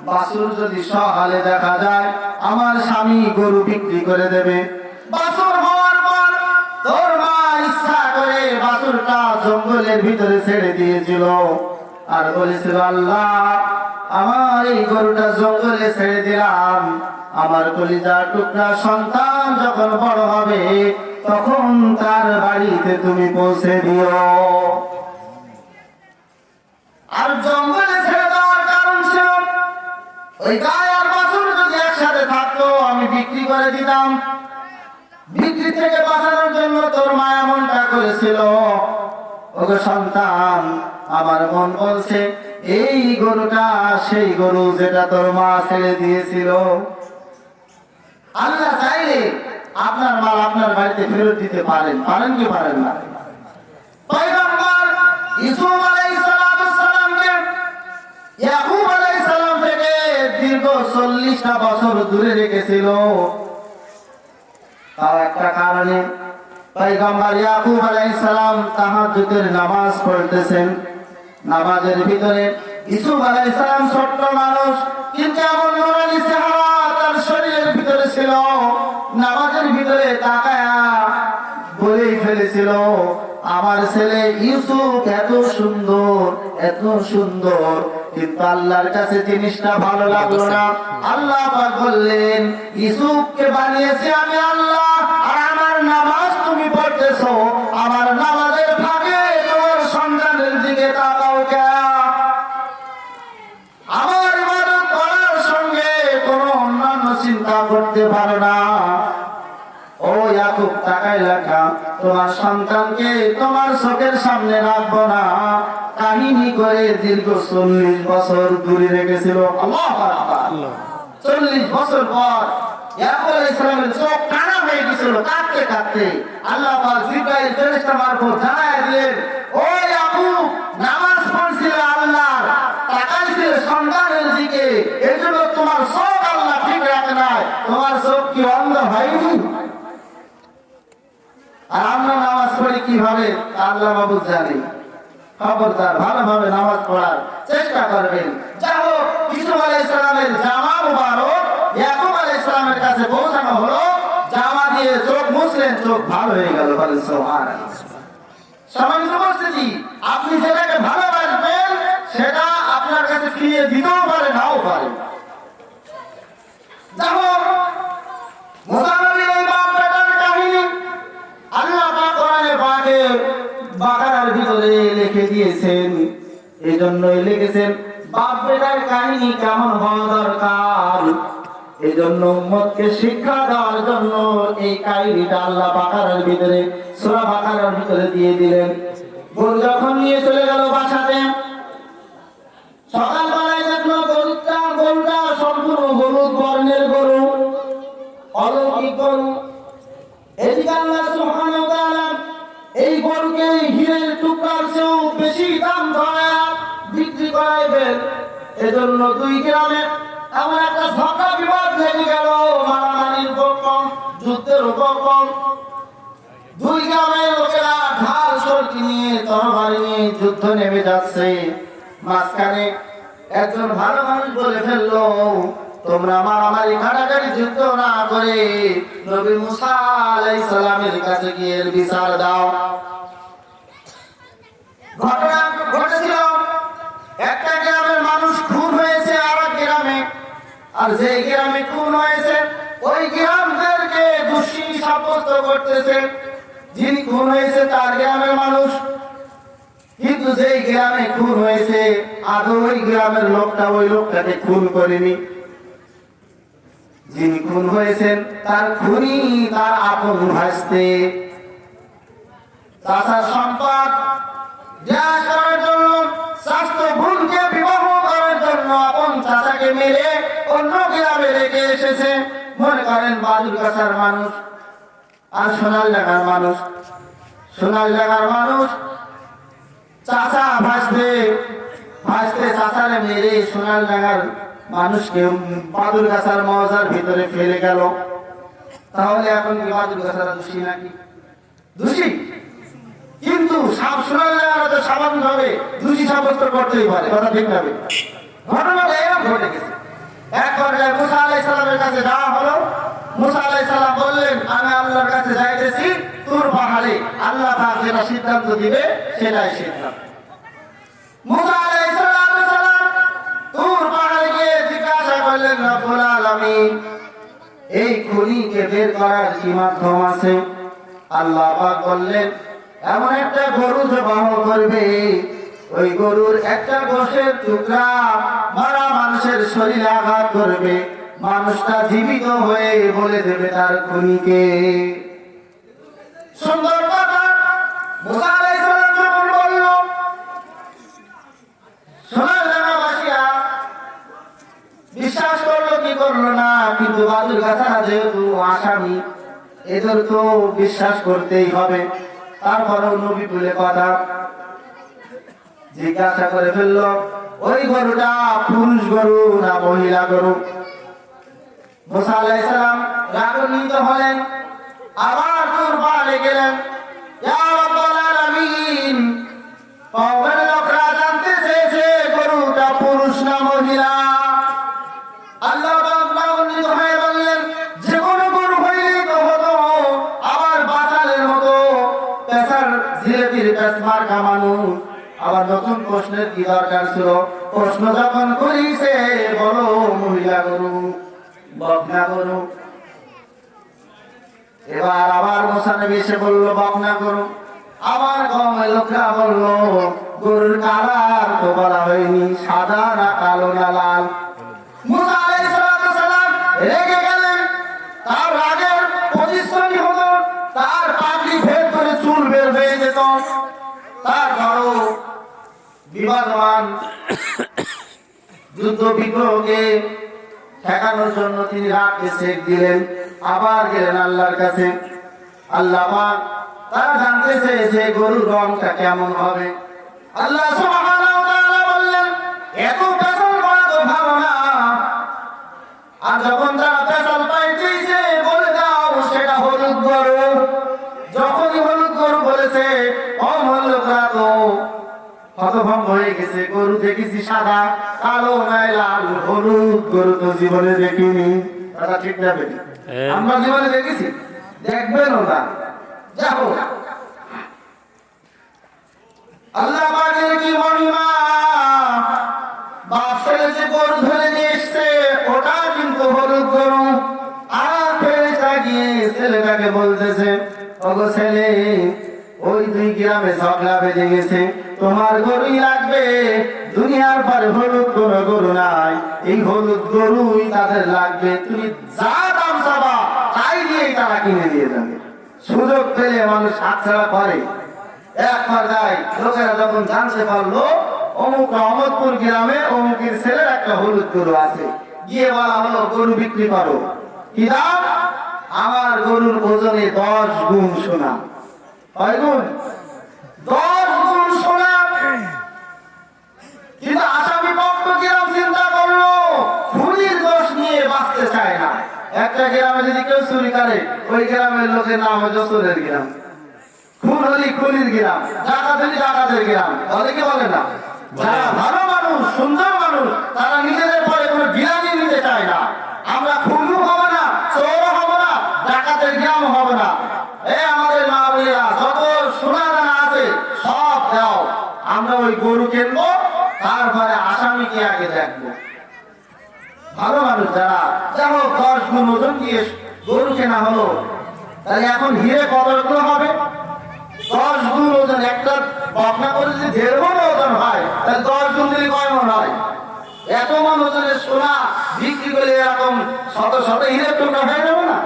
বাছুর যদি সহালে দেখা যায়, আমার স্বামী গরু বিক্রি করে দেবে। বাছুর হওয়ার পর তোর মা ইচ্ছা করে বাছুরটা জঙ্গলের ভিতরে ছেড়ে দিয়েছিল, আর বলেছিল আল্লাহ আমার এই গরুটা জঙ্গলে ছেড়ে দিলাম, আমার কলিজার টুকরা সন্তান যখন বড় হবে তখন তার বাড়িতে তুমি পৌঁছে দিও। আর জঙ্গলে ছেড়ে দেওয়ার কারণ ছিল, ওই গায় আর বাছুর যদি একসাথে থাকতো আমি বিক্রি করে দিতাম। বিক্রি থেকে বাঁচানোর জন্য তোর মা এমনটা করেছিল। ওগো সন্তান, আমার মন বলছে এই গরুটা সেই গরু যেটা তোর মা ছেড়ে দিয়েছিল। আল্লাহ চাইলে আপনার মাল আপনার বাড়িতে ফেরত দিতে পারেন, পারেন কি পারেন না? পয়গম্বর ইউসুফ আলাইহিস সালামকে ইয়াকুব আলাইহিস সালাম থেকে দীর্ঘ 40টা বছর দূরে রেখেছিল। তাও একটা কারণে, পয়গম্বর ইয়াকুব আলাইহিস সালাম তাহাজ্জুদের নামাজ পড়তেছেন। নামাজের ভিতরে ইউসুফ আলাইহিস সালাম ছোট্ট মানুষ, কিন্তু এমন নুরানি চেহারা তার শরীরের ভিতরে ছিল, নামাজের ভিতরে তাকায়া বলেই ফেলেছিল আমার ছেলে ইউসুফ এত সুন্দর, এত সুন্দর, কিন্তু আল্লাহর কাছে জিনিসটা ভালো লাগলো না। আল্লাহ পাক বললেন ইউসুফকে বানিয়েছি আমি আল্লাহ, আর আমার নামাজ তুমি পড়তেছো, আমার নামাজের ফাঁকে তোমার সন্তানের দিকে তাকাও কেন? আমার ইবাদত করার সঙ্গে কোনো অন্যান্য চিন্তা করতে পারো না। ও ইয়াকুব তাকায় লেখা, তোমার সন্তানকে তোমার চোখের সামনে রাখবো না। কাহিনী করে দীর্ঘ 40 বছর দূরে রেখেছিল। আল্লাহু আকবার। 40 বছর পর ইয়াকুব আলাইহিস সালামের চোখ কানা হয়ে গেছিল কাঁদতে কাঁদতে। আল্লাহ পাক জিবরাইল ফেরেশতা মারফত জানায় দিলেন, ও ইয়াকুব নামাজ পড় তোমার চোখ আল্লাহ ঠিক রাখে নাই, তোমার চোখ কি অন্ধ হয়নি? আর আমরা নামাজ পড়ি কিভাবে আল্লাহ বাবু জানে। খবরদার ভালোভাবে নামাজ পড়ার চেষ্টা করবেন। যা হোক, ইউসুফ আলাইহিস সালামের জামা মুবারক ইয়াকুব আলাইহিস সালামের কাছে পৌঁছানো হলো, জামা দিয়ে চোখ মুছলেন, চোখ ভালো হয়ে গেল। বলেন সুবহানাল্লাহ। সামান্য উপস্থিতি, আপনি যেটাকে ভালোবাসবেন সেটা আপনার কাছে ফিরিয়ে দিতেও পারে, নাও পারে। যা হোক, মুসা নবীর এই বাপ বেটার কাহিনী আল্লাহ পাক কোরআনে পাকে বাকারার ভিতরে লিখে দিয়েছেন। এই জন্যই লিখেছেন বাপ বেটার কাহিনী কেমন হওয়া দরকার। এই জন্য উম্মতকে শিক্ষা দেওয়ার জন্য এই কাহিনীটা আল্লাহ বাকারার ভিতরে, সূরা বাকারার ভিতরে দিয়ে দিলেন। গরু যখন নিয়ে চলে গেল বাসাতে, সকালবেলায় দেখলো গরুটা সম্পূর্ণ হলুদ বর্ণের গরু, অলৌকিক গরু। এদিকে আল্লাহ সুবহানাহু ওয়া তাআলা এই গরুকে হীরের টুকরার চেয়েও বেশি দাম ধরে বিক্রি করাইবেন। এজন্য দুই গ্রামে এমন একটা ঝগড়া বিবাদ লেগে গেল, মারামারির উপক্রম, যুদ্ধের উপক্রম। দুই গ্রামের লোকেরা ঢাল সরকি নিয়ে, তরবারি নিয়ে যুদ্ধ নেমে যাচ্ছে। মাঝখানে একজন ভালো মানুষ বলে ফেললো, তোমরা মারামারি কাটাকাটি যুদ্ধ না করে নবী মুসা আলাইহিস সালামের কাছে গিয়ে বিচার দাও। ঘটনা ঘটেছিল, একটা গ্রামের মানুষ খুন হয়েছে আর এক গ্রামে, আর যে গ্রামে খুন হয়েছে ওই গ্রামদেরকে দোষী সাব্যস্ত করতেছে। যিনি খুন হয়েছে তার গ্রামের মানুষ, কিন্তু যে গ্রামে খুন হয়েছে আদৌ ওই গ্রামের লোকটা ওই লোকটাকে খুন করেনি। যিনি খুন হয়েছেন তার খুনি তার আপন ভাইস্তে। চাচার সম্পদ গ্রাস করার জন্য, স্বাস্থ্য বোনকে বিবাহ করার জন্য আপন চাচাকে মেরে অন্য গ্রামে রেখে এসেছে। মনে করেন বাদুরগাছার মানুষ আর সোনারডাঙ্গার মানুষ, সোনারডাঙ্গার মানুষ চাচা ভাইস্তে, ভাইস্তে চাচারে মেরে সোনারডাঙ্গার মানুষকে বাদুরগাছার মৌজার ভিতরে ফেলে গেল। তাহলে এখন কি বাদুরগাছারা দোষী নাকি? দোষী। কিন্তু সব সোনারডাঙ্গারা তো স্বাভাবিকভাবে দোষী সাব্যস্ত করতেই পারে, কথা ঠিক হবে। ঘটনাটা এরকম ঘটে গেছে। এক পর্যায়ে মুসা আলাইহিস সালামের কাছে যাওয়া হলো। মুসা আলাইহিস সালাম বললেন, আমি আল্লাহর কাছে যাইতেছি, তুর পাহাড়ে আল্লাহ পাক যেটা সিদ্ধান্ত দিবে সেটাই সিদ্ধান্ত। মুসা আলাইহিস সালাম তুর পাহাড়ে গিয়ে জিজ্ঞাসা করলেন, রব্বুল আলামিন, এই খুনিকে বের করার কি মাধ্যম আছে? আল্লাহ পাক বললেন, এমন একটা গরু জবাহ করবে, ওই গরুর একটা গোশের টুকরা মারা মানুষের শরীরে আঘাত করবে, মানুষটা জীবিত হয়ে বলে দেবে তার খুনিকে। সুন্দর কথা। মুসা আলাইহিস সালাম যখন বলল, সোনারডাঙ্গাবাসীরা বিশ্বাস করলো কি করলো না, কিন্তু বাদুরগাছারা যেহেতু আসামি, এদের তো বিশ্বাস করতেই হবে। তারপরেও নবী বলে কথা জিজ্ঞাসা করে ফেললো, ওই গরুটা পুরুষ গরু না মহিলা গরু? মুসা আলাইহিস সালাম রাগান্বিত হলেন, আবার তুর পাহাড়ে গেলেন। ইয়া রাব্বাল আলামিন, কওমের লোকরা জানতে চেয়েছে গরুটা পুরুষ না মহিলা। আল্লাহ পাক রাগান্বিত হয়ে বললেন, যে কোনো গরু হইলেই তো হতো, আবার বাতালের মতো পেশার জিলেটির পেশ মার্কা মানুষ, আবার নতুন প্রশ্নের কি দরকার ছিল? প্রশ্ন যখন করিছে বলো মহিলা গরু, বকনা গরু। এবার আবার মুসা নবী এসে বললো বকনা গরু। আবার কওমের লোকরা বললো, গরুর কালার তো বলা হয়নি, সাদা না কালো না লাল। মুসা আলাইহিস সালাম রেগে গেলেন। তার রাগের প্রতিশ্রুতি হলো তার পাগড়ি ভেদ করে চুল বের হয়ে যেত। তারপরও বিবাদমান যুদ্ধ বিগ্রহকে ঠেকানোর জন্য তিনি রাগকে সেক দিলেন। আবার গেলেন আল্লাহর কাছে। আল্লাহ পাক তারা জানতে চেয়েছে গরুর রংটা কেমন হবে। আল্লাহ সুবহানাহু ওয়া তাআলা বললেন, এত পেছন করা তো ভালো না, আর যখন তারা পেশাল পাইতেছে বলে দাও সেটা হলুদ গরু। যখনই হলুদ গরু বলেছে অমল লোকরা তো হতভম্ব হয়ে গেছে। গরু দেখেছি সাদা, কালো নাই লাল, হলুদ গরু তো জীবনে দেখিনি। কথা ঠিক যাবে? হ্যাঁ। আমরা জীবনে দেখেছি, দেখবেনও না। যাও আল্লাহ পাকের কি মহিমা। বাপ ছেলে যে গরু ধরে নিয়ে এসছে ওটা কিন্তু হলুদ গরু। আর ফেরেশতা গিয়ে ছেলেটাকে বলতেছে, ওগো ছেলে, ওই 2 গ্রামে ঝগড়া বেঁধে গেছে, তোমার গরুই লাগবে। দুনিয়ার পরে হলুদ কোনো গরু নাই, এই হলুদ গরুই তাদের লাগবে। তুমি যা দাম চাবা তাই দিয়েই তারা কিনে নিয়ে যাবে। সুযোগ পেলে মানুষ হাতছাড়া করে। এক পর্যায়ে লোকেরা যখন জানতে পারলো অমুক রহমতপুর গ্রামে অমুকের ছেলের একটা হলুদ গরু আছে, গিয়ে বলা হলো গরু বিক্রি করো। কি দাম? আমার গরুর ওজনে 10 গুণ সোনা। কয় গুণ? 10 গুণ সোনা। কিন্তু আসামি পক্ষ গ্রাম চিন্তা করলো খুনির দোষ নিয়ে বাঁচতে চায় না। একটা গ্রামে যদি কেউ চুরি করে ওই গ্রামের লোকের নাম হচ্ছে চোরের গ্রাম, খুন হলি খুনির গ্রাম, ডাকাত হলি ডাকাতের গ্রাম। তাহলে কি বলে না? যারা ভালো মানুষ, সুন্দর মানুষ, তারা নিজেদের পরে কোনো বিরানি নিতে চায় না। আমরা খুনও হব না, চোরও হব না, ডাকাতের গ্রাম হবে না। এই আমাদের মা বোনেরা যত সোনা দানা আছে সব দাও, আমরা ওই গরু কিনবো, তারপরে আসামিকে আগে দেখবো। ভালো মানুষ যারা, যেমন 10 গুণ ওজন দিয়ে গরু কেনা হলো, তাহলে এখন হিরে কতগুলো হবে? 10 গুণ ওজন। একটা বকনা করে যদি 1.5 মণ ওজন হয় তাহলে 10 গুণ দিলে কয় মণ হয়? এত মণ ওজনের সোনা বিক্রি করে এরকম শত শত হিরের টুকরা হয়ে যাবে না?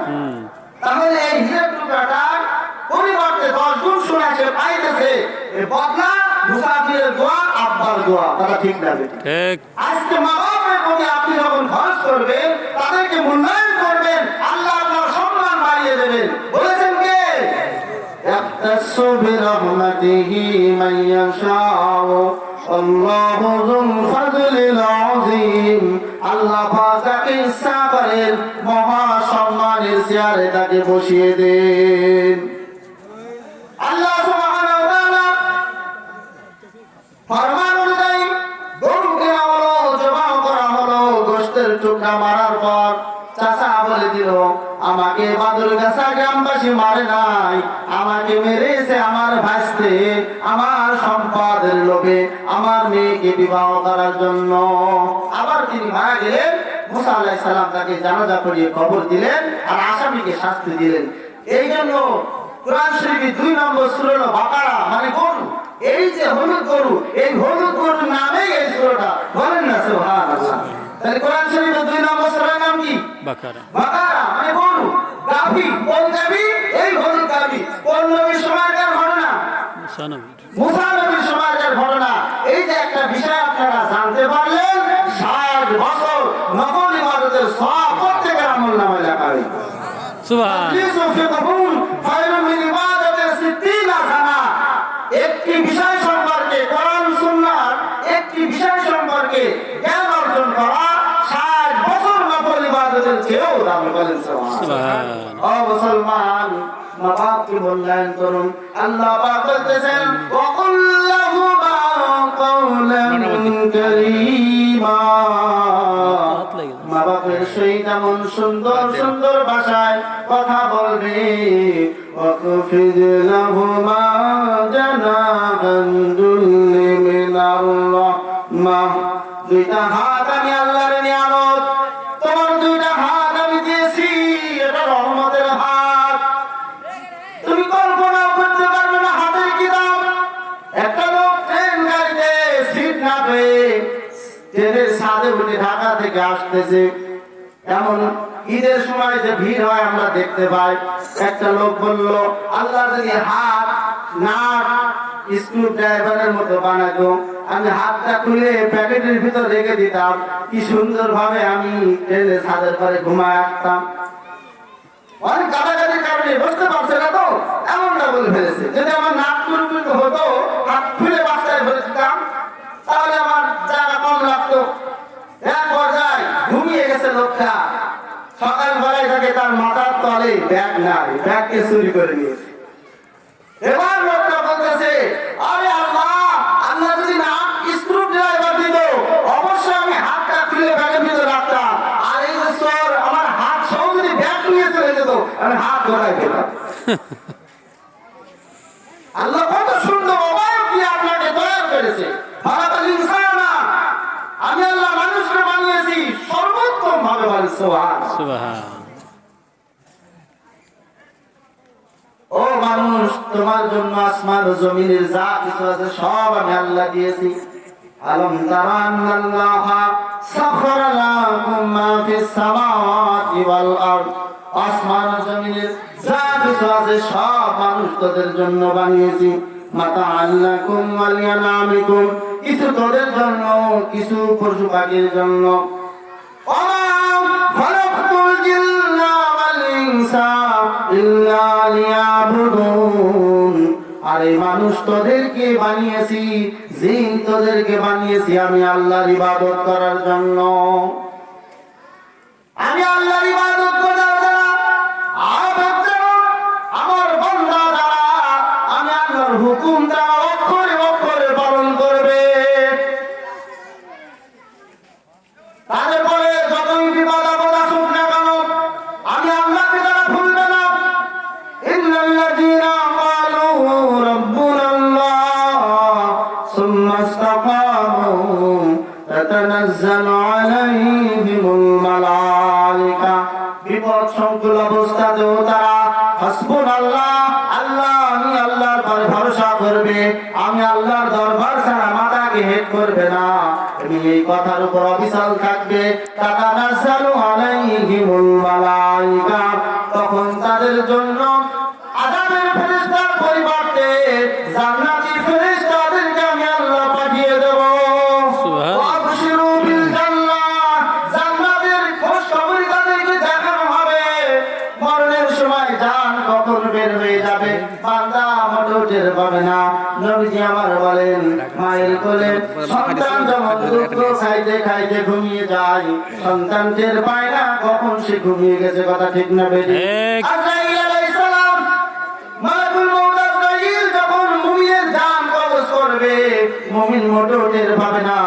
তাহলে এই হিরের টুকরাটা পরিবর্তে 10 গুণ সোনা সে পাইতেছে। এই বকনা মুসাফিরের দোয়া, আব্বার দোয়া। কথা ঠিক যাবে? ঠিক। আজকে মা বাবার প্রতি আপনি যখন খরচ করবেন, তাদেরকে মূল্যায়ন করবেন, আল্লাহ আপনার সম্মান বাড়িয়ে দেবেন। বলেছেন কে? ইয়াখতাসু বিরহমাতিহি মান ইয়াশাউ আল্লাহু যুল ফাযলিল আযীম। আল্লাহ পাক যাকে ইচ্ছা করেন মহা সম্মানের চেয়ারে তাকে বসিয়ে দেন। আল্লাহ সুবহানাহু ওয়া তাআলা ফরমান অনুযায়ী গরু কেনা হলো, জবাই করা হলো। গোশতের টুকরা মারার পর চাচা বলে দিল, আমাকে বাদুরগাছা গ্রামবাসী মারে নাই, আমাকে মেরেছে আমার ভাইস্তে আমার সম্পদের লোভে, আমার মেয়েকে বিবাহ করার জন্য। আবার তিনি মারা গেলেন। মুসা আলাইহিস সালাম তাকে জানাজা পড়িয়ে কবর দিলেন আর আসামিকে শাস্তি দিলেন। এই জন্য কোরআন শরীফে 2 নম্বর সূরা হলো বাকারা, মানে গরু। এই যে হলুদ গরু, এই হলুদ গরুর নামেই এই সূরাটা। বলেন না সুবহানাল্লাহ। তাহলে কোরআন শরীফের 2 নম্বর সূরার নাম কি? বাকারা। বাকারা মানে গরু। গাভী, কোন গাভী? এই হলুদ গাভী। কোন নবীর সময়কার ঘটনা? মুসা নবীর। মুসা নবীর সময়কার ঘটনা। এই যে একটা বিষয় আপনারা জানতে পারলেন, 60 বছর নফল ইবাদতের সওয়াব প্রত্যেকের আমলনামায় লেখা হবে। সুবহান। একটি বিষয় সম্পর্কে, কোরআন সুন্নাহর একটি বিষয় সম্পর্কে জ্ঞান অর্জন করা 60 বছর নফল ইবাদতের চেয়েও দামি। বলেন সুবহান। ও মুসলমান, মা বাপকে মূল্যায়ন করুন। আল্লাহ পাক বলতেছেন, ওয়াকুল লাহুমা কাওলান কারীমা। মা বাপের সহিত এমন সুন্দর সুন্দর ভাষায় কথা বলবে। ওয়াকফিদ লাহুমা জানাহান যুল্লি মিনার রাহমাহ। 2টা হাত আমি আল্লাহর নিয়ামত, তোমার 2টা হাত আমি দিয়েছি, এটা রহমতের হাত। তুমি কল্পনাও করতে পারবে না হাতের কি দাম। একটা লোক ট্রেন গাড়িতে সিট না পেয়ে ট্রেনের ছাদে উঠে ঢাকা থেকে আসতেছে। এমন ঈদের সময় যে ভিড় হয় আমরা দেখতে পাই। একটা লোক বলল, আল্লাহ যদি হাত নাট স্ক্রু ড্রাইভারের মতো বানাতো, আমি হাতটা খুলে প্যাকেটের ভিতর রেখে দিতাম, কি সুন্দর ভাবে আমি ট্রেনের ছাদের পরে ঘুমায় আসতাম। অনেক গাদাগাদির কারণে বুঝতে পারছে না তো এমনটা বলে ফেলেছে। যদি আমার নাক পুরোপুরি হতো, হাত খুলে বাসায় ফেলে দিতাম, তাহলে আমার জায়গা কম লাগতো। এক পর্যায়ে ঘুমিয়ে গেছে লোকটা। চুরি করে নিয়েছে। এবার লোকটা বলতেছে, আরে আল্লাহ, আল্লাহ যদি না স্ক্রু ড্রাইভার দিত অবশ্যই আমি হাতটা খুলে ব্যাগের ভিতরে রাখতাম, আর এই যে চোর আমার হাত সহ যদি ব্যাগ নিয়ে চলে যেত আমি হাত ধরাই পেতাম। আল্লাহ কত সুন্দর অবাক দিয়ে আপনাকে তৈরি করেছে। খালাকাল ইনসানা, আমি আল্লাহ মানুষকে বানিয়েছি সর্বোত্তম ভাবে। সুবহানাল্লাহ। সুবহান। ও মানুষ, তোমার জন্য আসমান ও জমিনের যা কিছু আছে সব আমি আল্লাহ দিয়েছি। আলম তারা আন্নাল্লাহ সাখারা লাকুম মা ফিস সামাওয়াতি ওয়াল আরদ, আসমান ও জমিনের যা কিছু আছে সব মানুষ তোদের জন্য বানিয়েছি। মাতাআন লাকুম ওয়া লিয়ানামিকুম, কিছু তোদের জন্য, কিছু পশু পাখির জন্য। খালাকতুল জিন্না ওয়াল ইনসা ইল্লা লিয়াবুদুন, আর এই মানুষ তোদেরকে বানিয়েছি, জিন তোদেরকে বানিয়েছি আমি আল্লাহর ইবাদত করার জন্য। আমি আল্লাহর ইবাদত করার দ্বারা আমার বান্দা দ্বারা আমি আল্লাহর হুকুম দ্বারা অক্ষরে অক্ষরে পালন করবে। তারপরে যতই বিপদ আপদ আসুক না কেন আমি আল্লাহকে তারা ভুলবে না। ইন্নাল্লাযীনা ক্বালু রাব্বুনাল্লাহ সুম্মা ইসতাকামু তাতানাজ্জালু আলাইহিমুল মালায়েকা, বিপদ সংকুল অবস্থাতেও তারা হাসবুনাল্লাহ, আল্লাহ, আমি আল্লাহর পরে ভরসা করবে, আমি আল্লাহর দরবার ছাড়া মাথাকে হেট করবে না, আমি এই কথার উপর অবিচল থাকবে। তাতানাজ্জালু আলাইহিমুল মালায়েকা, তখন তাদের জন্য আযাবের ফেরেশতার পরিবর্তে জান্নাতি ফেরেশতাদেরকে আমি আল্লাহ পাঠিয়ে দেব। ওয়াবশিরু বিল জান্নাহ, জান্নাতের খুশখবরি তাদেরকে দেখানো হবে। মরণের সময় জান কখন বের হয়ে যাবে বান্দা মোটেও টের পাবে না। নবীজি আমার বলেন, মায়ের কোলে সন্তান যখন দুধ খাইতে খাইতে ঘুমিয়ে যায়, সন্তান টের পায় না কখন সে ঘুমিয়ে গেছে। কথা ঠিক না বেঠিক? আজরাইল আলাইহিস সালাম, মালাকুল মউত আজরাইল যখন মুমিনের জান কবজ করবে, মুমিন মোটেও টের পাবে না।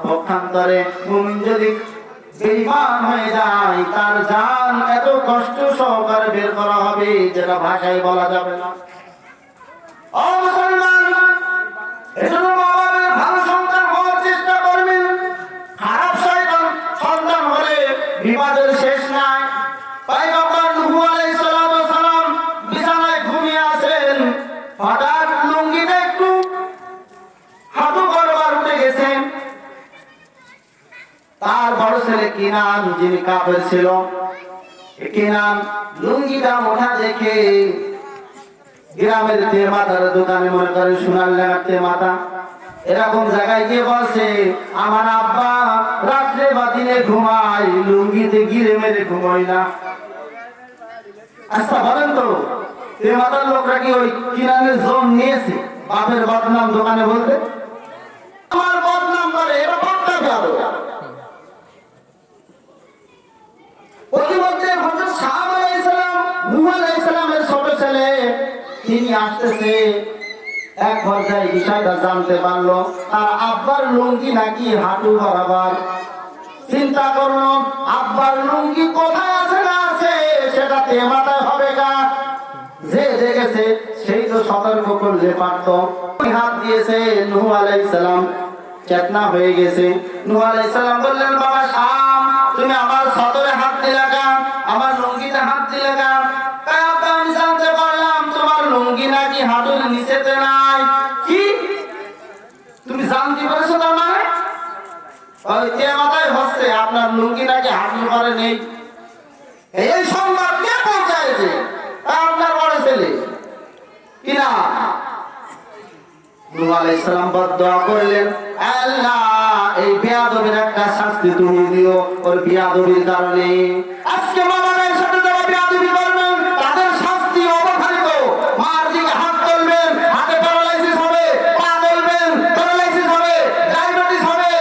পক্ষান্তরে মুমিন যদি বেঈমান হয়ে যায়, তার জান এত কষ্ট সহকারে বের করা হবে যেটা ভাষায় বলা যাবে না। ও মুসলমান, এজন্য বাবাদের ভালো সন্তান হওয়ার চেষ্টা করবেন। খারাপ শয়তান সন্তান হলে বিপদের শেষ নাই। পয়গম্বর নূহ আলাইহিস সালাম বিছানায় ঘুমিয়ে আছেন, হঠাৎ লুঙ্গিটা একটু হাঁটু করবার উঠে গেছেন। তার বড় ছেলে কিনান, যিনি কাফের ছিল, কিনান লুঙ্গিটা ওঠা দেখে গ্রামের তেমাতার দোকানে, মনে করেন সোনার লেখার তেমাতা, এরকম জায়গায় গিয়ে বলছে, আমার আব্বা রাত্রে বা দিনে ঘুমায়, লুঙ্গিতে গিরে মেরে ঘুমাই না। আচ্ছা বলেন তো, তেমাতার লোকরা কি ওই কিনানের জোন নিয়েছে বাপের বদনাম দোকানে বলতে? আমার বদনাম করে, এরা বদনাম যাবে। প্রতিমধ্যে হযরত সাহাব আলাইহিস সালাম, নূহ আলাইহিস সালামের ছোট ছেলে, তিনি আসতেছে, এক পর্যায়ে বিষয়টা জানতে পারলো তার আব্বার লুঙ্গি নাকি হাঁটু বরাবর। চিন্তা করলো, আব্বার লুঙ্গি কোথায় আছে না আছে সেটা তেমাতায় হবে না। যে দেখেছে সেই তো সতর্ক করলে পারতো। হাত দিয়েছে নূহ আলাইহিস সালাম, চেতনা হয়ে গেছে। নূহ আলাইহিস সালাম বললেন, বাবা শাম, তুমি আমার সদরে হাত দিলে কেন, আমার লুঙ্গিতে হাত দিলে কেন? আমি জানতে পারলাম তোমার লুঙ্গি নাকি হাঁটুর নিচেতে নাই। কি তুমি জানতে পেরেছো? তার মানে ওই তেমাতায় হচ্ছে আপনার লুঙ্গি নাকি হাঁটুর পরে নেই। এই সংবাদ কে পৌঁছাইছে? আপনার বড় ছেলে কিনা। নূহ আলাইহিস সালাম বদদোয়া করলেন, আল্লাহ এই বেয়াদবির একটা শাস্তি তুমি দিও, ওর বেয়াদবির কারণে আজকে মামাদের সাথে যারা বেয়াদবি করবেন তাদের শাস্তি অবধারিত। মার দিকে হাত তুলবেন, হাতে প্যারালাইসিস হবে, পা তুলবেন প্যারালাইসিস হবে, ডায়াবেটিস হবে,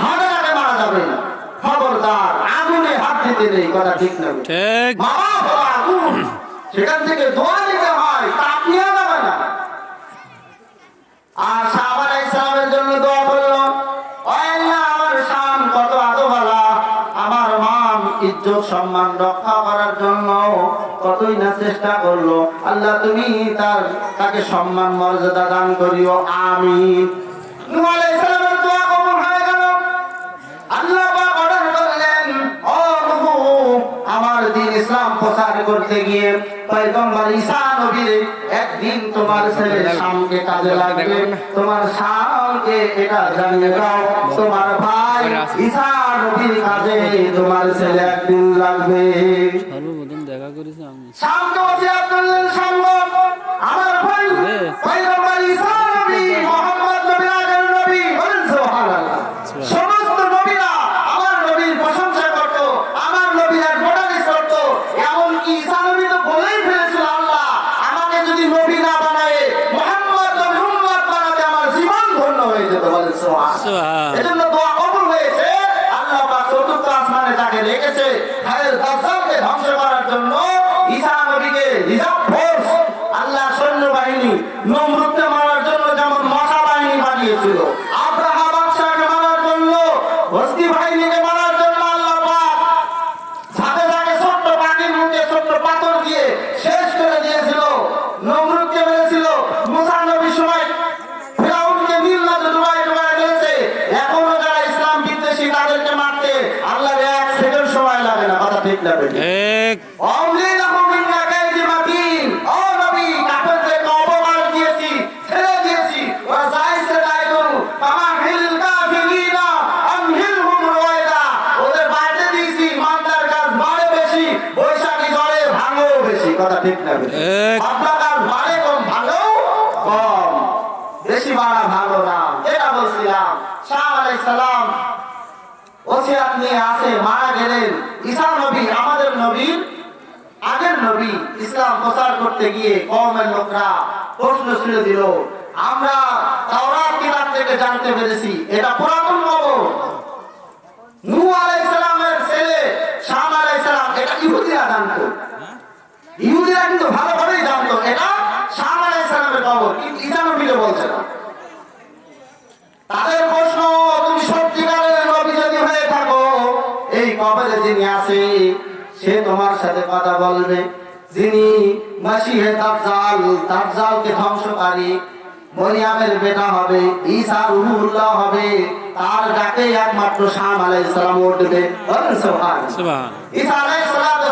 হাড়ে মারা যাবে। খবরদার, আগুনে হাত দিতে নেই। কথা ঠিক না? ঠিক। মামা বাবা আগুন, সেখান থেকে দোয়া নিতে হয়, তাপ নিয়ে যাবে না। আর সাহাবা আলাইহিস সালামের জন্য দোয়া করলো, ও আল্লাহ আমার শান কত আদোবালা, আমার মান ইজ্জত সম্মান রক্ষা করার জন্য কতই না চেষ্টা করলো, আল্লাহ তুমি তাকে সম্মান মর্যাদা দান করিও, আমিন। নূহ আলাইহিস সালামের দোয়া কবুল হয়ে গেল। আল্লাহ পাক অর্ডার করলেন, ও নূহ আমার দ্বীন ইসলাম প্রচার করতে গিয়ে পয়গম্বর ঈসা নবীর একদিন তোমার ছেলে শামকে কাজে লাগবে, তোমার শামকে এটা জানিয়ে দাও, তোমার ভাই ঈসা নবীর কাজে তোমার ছেলে একদিন লাগবে। সর্বপ্রথম দেখা করেছি আমি। শামকে ওসিয়ত করলেন, শাম আমার ভাই পয়গম্বর ঈসা নবী মুহাম্মদ নবী আগের নবী, বলেন সুবহানাল্লাহ। সমস্ত নবীরা আমার নবীর প্রশংসা করত, আমার নবীর অ্যাডভার্টাইজ করত, এমনকি ঈসা নবী তো বলেই ফেলেছিল, আল্লাহ আমাকে যদি নবী না বানায় মুহাম্মদ নবী উম্মত বানাতে আমার জীবন ধন্য হয়ে যেত, বলেন সুবহানাল্লাহ। এজন্য দোয়া কবুল হয়েছে। আল্লাহ পাক চতুর্থ আসমানে তাকে রেখেছে খায়ের দাজ্জালকে ধ্বংস করার জন্য। ঈসা নবীকে রিজার্ভ ফোর্স আল্লাহর সৈন্যবাহিনী নমরুদকে মারার জন্য যেমন মশা বাহিনী পাঠিয়েছিল, আব্রাহা বাদশাহকে মারার জন্য, হস্তি বাহিনীকে মারার জন্য আল্লাহ পাক ঝাঁকে ঝাঁকে ছোট্ট পাখির মুখে ছোট্ট পাথর দিয়ে শেষ করে দিয়েছিল, নমরুদকে মেরেছিল। মুসা নবীর সময় ফিরাউনকে নীল নদে ডুবাই ডুবাই দিয়েছে। এখনো যারা ইসলাম বিদ্বেষী তাদেরকে মারতে আল্লাহর এক সেকেন্ড সময় লাগে না, কথা ঠিক না বেঠিক? এক অমলি লাহু মিন কাইদি মাতিন, ও নবী কাফেরদেরকে অপমান দিয়েছি, ছেড়ে দিয়েছি, ওরা যাইছে তাই করু, ফামাহিল কাফিরিনা আমহিলহুম রওয়াইদা, ওদের বাইরে দিয়েছি, মান্দার কাজ বাড়ে বেশি, বৈশাখী ঝড়ে ভাঙো বেশি, কথা ঠিক না বেঠিক? এক আপনার কাজ বাড়ে কম, ভাঙো কম, বেশি বাড়া ভালো না। যেটা বলছিলাম, শাহ আলাইহিস সালাম ওসিয়ত নিয়ে আসে, মারা গেলেন। ঈসা নবী আমাদের নবীর আগের নবী, ইসলাম প্রচার করতে গিয়ে কওমের লোকরা প্রশ্ন ছুড়ে দিল। আমরা তাওরাত কিতাব থেকে জানতে পেরেছি এটা পুরাতন কবর। নূহ আলাইহিস সালামের ছেলে শাম আলাইহিস সালাম, এটা ইহুদিরা জানতো, ইহুদিরা কিন্তু ভালোভাবেই জানতো এটা শাম আলাইহিস সালামের কবর, কিন্তু ঈসা নবী বলছে না। তাদের প্রশ্ন, তুমি সত্যিকারের নবী যদি হয়ে থাকো, এই কবরে যিনি আছে সে তোমার সাথে কথা বলবে, যিনি মসিহে দাজ্জাল, দাজ্জালকে ধ্বংসকারী, মরিয়মের বেটা হবে, ঈসা রূহুল্লাহ হবে, তার ডাকে একমাত্র শাম আলাইহিস সালাম উঠবে, বলেন সুবহানাল্লাহ। সুবহান ঈসা আলাইহিস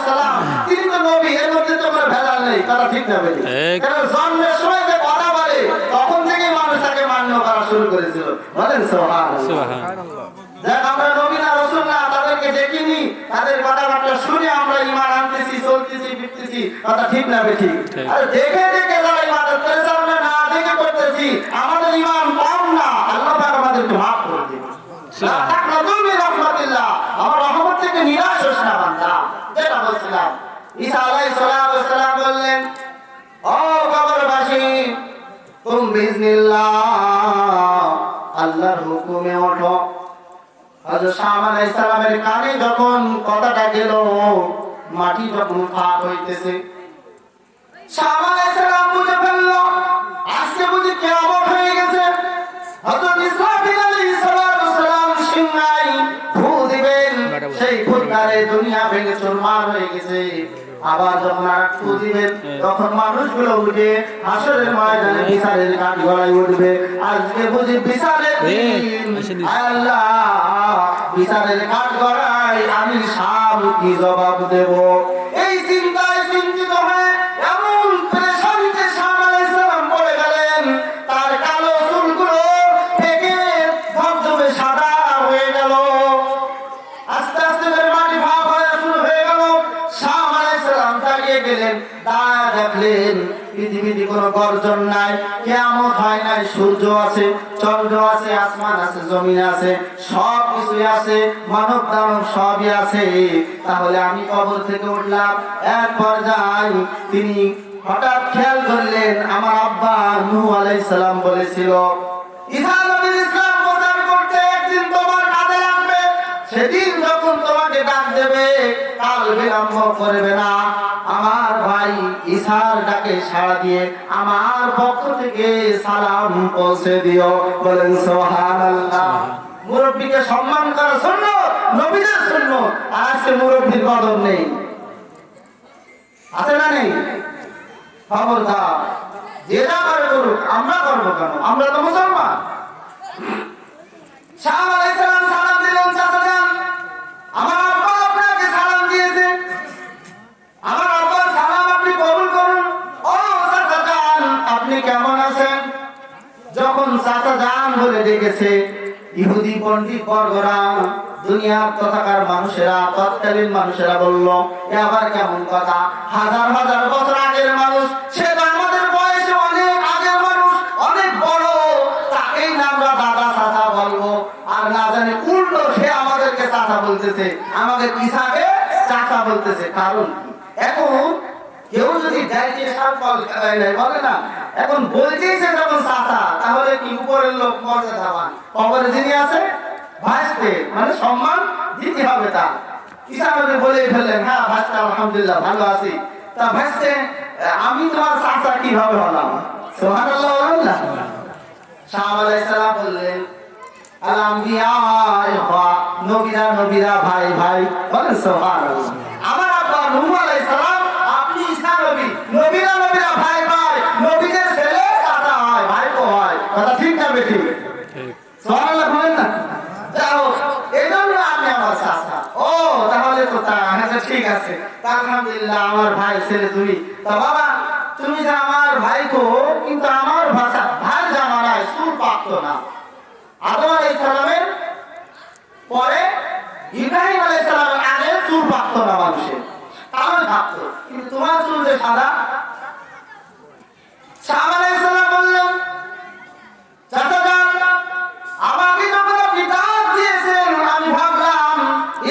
সালাম তিনি তো নবী, এর মধ্যে তো কোনো ভেজাল নেই, কথা ঠিক না বেঠিক? কারণ জন্মের সময় যে কথা বলে তখন থেকেই মানুষ তাকে মান্য করা শুরু করেছিল, বলেন সুবহানাল্লাহ। সুবহানাল্লাহ। দেখ আমরা নবী না রাসূল না, তাদেরকে দেখিনি, তাদের কথাবার্তা শুনে আমরা ঈমান আনতেছি, চলতেছি, ফিরতেছি, কথা ঠিক না বেঠিক? আর দেখে দেখে যারা ইবাদত করেছে, আমরা না দেখে করতেছি, আমাদের ঈমান কম না, আল্লাহ পাক আমাদেরকে মাফ করে দিবেন। আমার রহমত থেকে নিরাশ হোস না বান্দা। যেটা বলছিলাম, ঈসা আলাইহিস সালাম বললেন, ও কবরবাসী তুম বিইজনিল্লাহ, আল্লাহর হুকুমে ওঠো। হযরত শাম আলাইহিস সালামের কানে যখন কথাটা গেল, মাটি যখন ফাঁক হইতেছে, শাম আলাইহিস সালাম বুঝে ফেলল আজকে বুঝি কিয়ামত হয়ে গেছে। হযরত ইসরাফিল আলাইহিস সালাম সিংহায় ফু দিবেন, সেই ফুৎকারে দুনিয়া ভেঙে চুরমার হয়ে গেছে। আবার যখন আর ফু দিবেন তখন মানুষগুলো উঠে হাসরের ময়দানে বিচারের কাঠ গড়ায় উঠবে। আজকে বুঝি বিচারের দিন, আল্লাহ বিচারের কাঠ গড়ায় আমি শাম কি জবাব দেব? এই চিন্তায় চিন্তিত হয়ে এমন পেরেশানিতে শাম আলাইহিস সালাম পড়ে গেলেন, তার কালো চুলগুলো থেকে ধবধবে সাদা হয়ে গেল, আস্তে আস্তে মাটি ভাব হয়ে শুরু হয়ে গেল। শাম আলাইহিস সালাম দাঁড়িয়ে গেলেন, দাঁড়া দেখলেন পৃথিবীতে কোনো গর্জন নাই, কিয়ামত হয় নাই, সূর্য আছে, চন্দ্র আছে, আসমান আছে, জমিন আছে, সব কিছুই আছে, মানব দানব সবই আছে। তাহলে আমি কবর থেকে উঠলাম, এক পর্যায়ে তিনি হঠাৎ খেয়াল করলেন আমার আব্বা নূহ আলাইহিস সালাম বলেছিল, ঈসা নবীর ইসলাম প্রচার করতে একদিন তোমার কাজে লাগবে, সেদিন যখন তোমাকে ডাক দেবে, কাল বিলম্ব করবে না। আমার ভাই ঈশার ডাকে সাড়া দিয়ে আমার পক্ষ থেকে সালাম পৌঁছে দিও। বলেন সুবহানাল্লাহ। মুরব্বীকে সম্মান করা সুন্নাত, নবীদের সুন্নাত। আজকে মুরব্বীর কদর নেই, আছে না নেই? খবরদার, যে যা করে করুক, আমরা করবো কেন? আমরা তো মুসলমান। সাহাবা আলাইহিস সালাম সালাম দিলেন, চাচা যান, আমার আব্বা আপনাকে সালাম দিয়েছে, আমার আব্বার সালাম আপনি কবুল করুন। ও চাচা যান, আপনি কেমন আছেন? যখন চাচা যান বলে ডেকেছে, ইহুদি পণ্ডিত বর্গরা, দুনিয়ার তথাকার মানুষেরা, তৎকালীন মানুষেরা বলল, এ আবার কেমন কথা? হাজার হাজার বছর আগের মানুষ, সে তো আমাদের বয়সে অনেক আগের মানুষ, অনেক বড়, তাকেই না আমরা দাদা চাচা বলবো? আর না জানি উল্টো সে আমাদেরকে চাচা বলতেছে, আমাদের ঈসাকে চাচা বলতেছে। কারণ এখন কেউ যদি বলে না, এখন বলতেছে যখন চাচা, তাহলে কি উপরের লোক মর্যাদাবান, কবরে যিনি আছে ভাসতে, মানে সম্মান দিতে হবে। তা ঈসা নবী বলে ফেললেন, হ্যাঁ ভাসতে আলহামদুলিল্লাহ ভালো আছি। তা ভাসতে আমি তোমার চাচা কিভাবে হলাম? সুবহানাল্লাহ বলুন না। সাহাবা আলাইহিস সালাম বললেন, আল আম্বিয়া ইখওয়া, নবীরা নবীরা ভাই ভাই। বলেন সুবহানাল্লাহ। আমার আব্বা নূহ আলাইহিস সালাম, আপনি ঈসা নবী, নবীরা নবীরা ভাই ভাই, নবীদের ছেলে চাচা হয়, ভাইপো হয়। কথা ঠিক না বেঠিক? সুবহানাল্লাহ বলেন না। যাও, এজন্য আপনি আমার চাচা। ও তাহলে তো তা, হ্যাঁ ঠিক আছে, আলহামদুলিল্লাহ আমার ভাই ছেলে তুমি। তা বাবা তুমি যে আমার ভাই গো, কিন্তু আমার ভাষা ভাই জামানায় চুল পাকতো না। আদম আলাইহিস সালামের পরে ইব্রাহিম আলাইহিস সালামের আগে চুল পাকতো না মানুষের, তাহলে থাকতো, কিন্তু তোমার চুল যে সাদা। সাহাবা আলাইহিস সালাম বললেন, চাচা যান, আমাকে যখন আপনি দাওয়াত দিয়েছেন, আমি ভাবলাম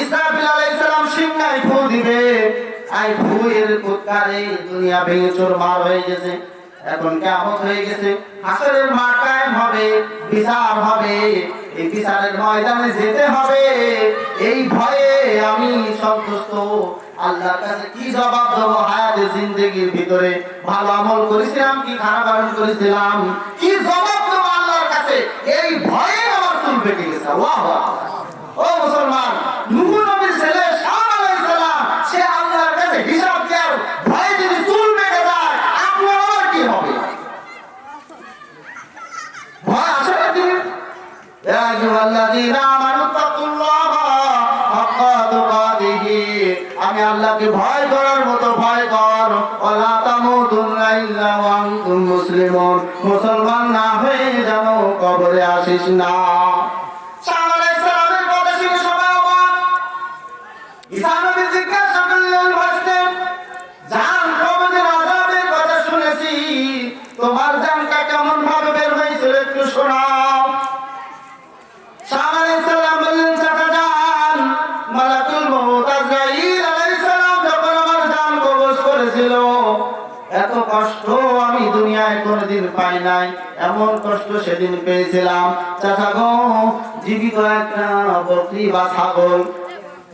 ইসরাফিল আলাইহিস সালাম সিংহায় ফু দিবে, আই ফুয়ের উৎকারে দুনিয়া ভেঙে চুরমার হয়ে গেছে। এখন কিয়ামত হয়ে গেছে, হাসরের মাঠ কায়েম হবে, বিচার হবে, এই বিচারের ময়দানে যেতে হবে। এই ভয়ে আমি সন্তুষ্ট। আল্লাহর কাছে কি জবাব দেবো? হায়াতে জিন্দেগির ভিতরে ভালো আমল করেছিলাম কি খারাপ আমল করেছিলাম, কি জবাব দেবো আল্লাহর কাছে? এই ভয়ে আমার চুল পেকে গেছে। আল্লাহু আকবার। ও মুসলমান, নূহ নবীর ছেলে শাম আলাইহিস সালাম, সে আল্লাহর কাছে হিসাব দেওয়ার ভয়ে যদি চুল পেকে যায়, আপনার আবার কি হবে? ভয় আসে না কি? ইয়া আইয়ুহাল্লাযীনা আমানু তাকুল্লাহা হাক্কা তুকাতিহি, আমি আল্লাহকে ভয় করার মতো ভয় কর। ওয়ালা তামুতুন্না ইল্লা ওয়া আনতুম মুসলিমুন, মুসলমান না হয়ে যেন কবরে আসিস না। শাম আলাইহিস সালামের কথা শুনে সবাই অবাক। ঈসা নবী জিজ্ঞাসা করলেন, ভাসতে জান কবরের আযাবের কথা শুনেছি, তোমার জানটা কেমন ভাবে বের হয়েছিল একটু শোনাও। শাম আলাইহিস সালাম বললেন, চাচা যান, মালাকুল মউত আজরাইল আলাইহিস সালাম যখন আমার জান কবজ করেছিল, এত কষ্ট আমি দুনিয়ায় কোনোদিন পাই নাই, এমন কষ্ট সেদিন পেয়েছিলাম। চাচা গো, জীবিত একটা বকরি বা ছাগল,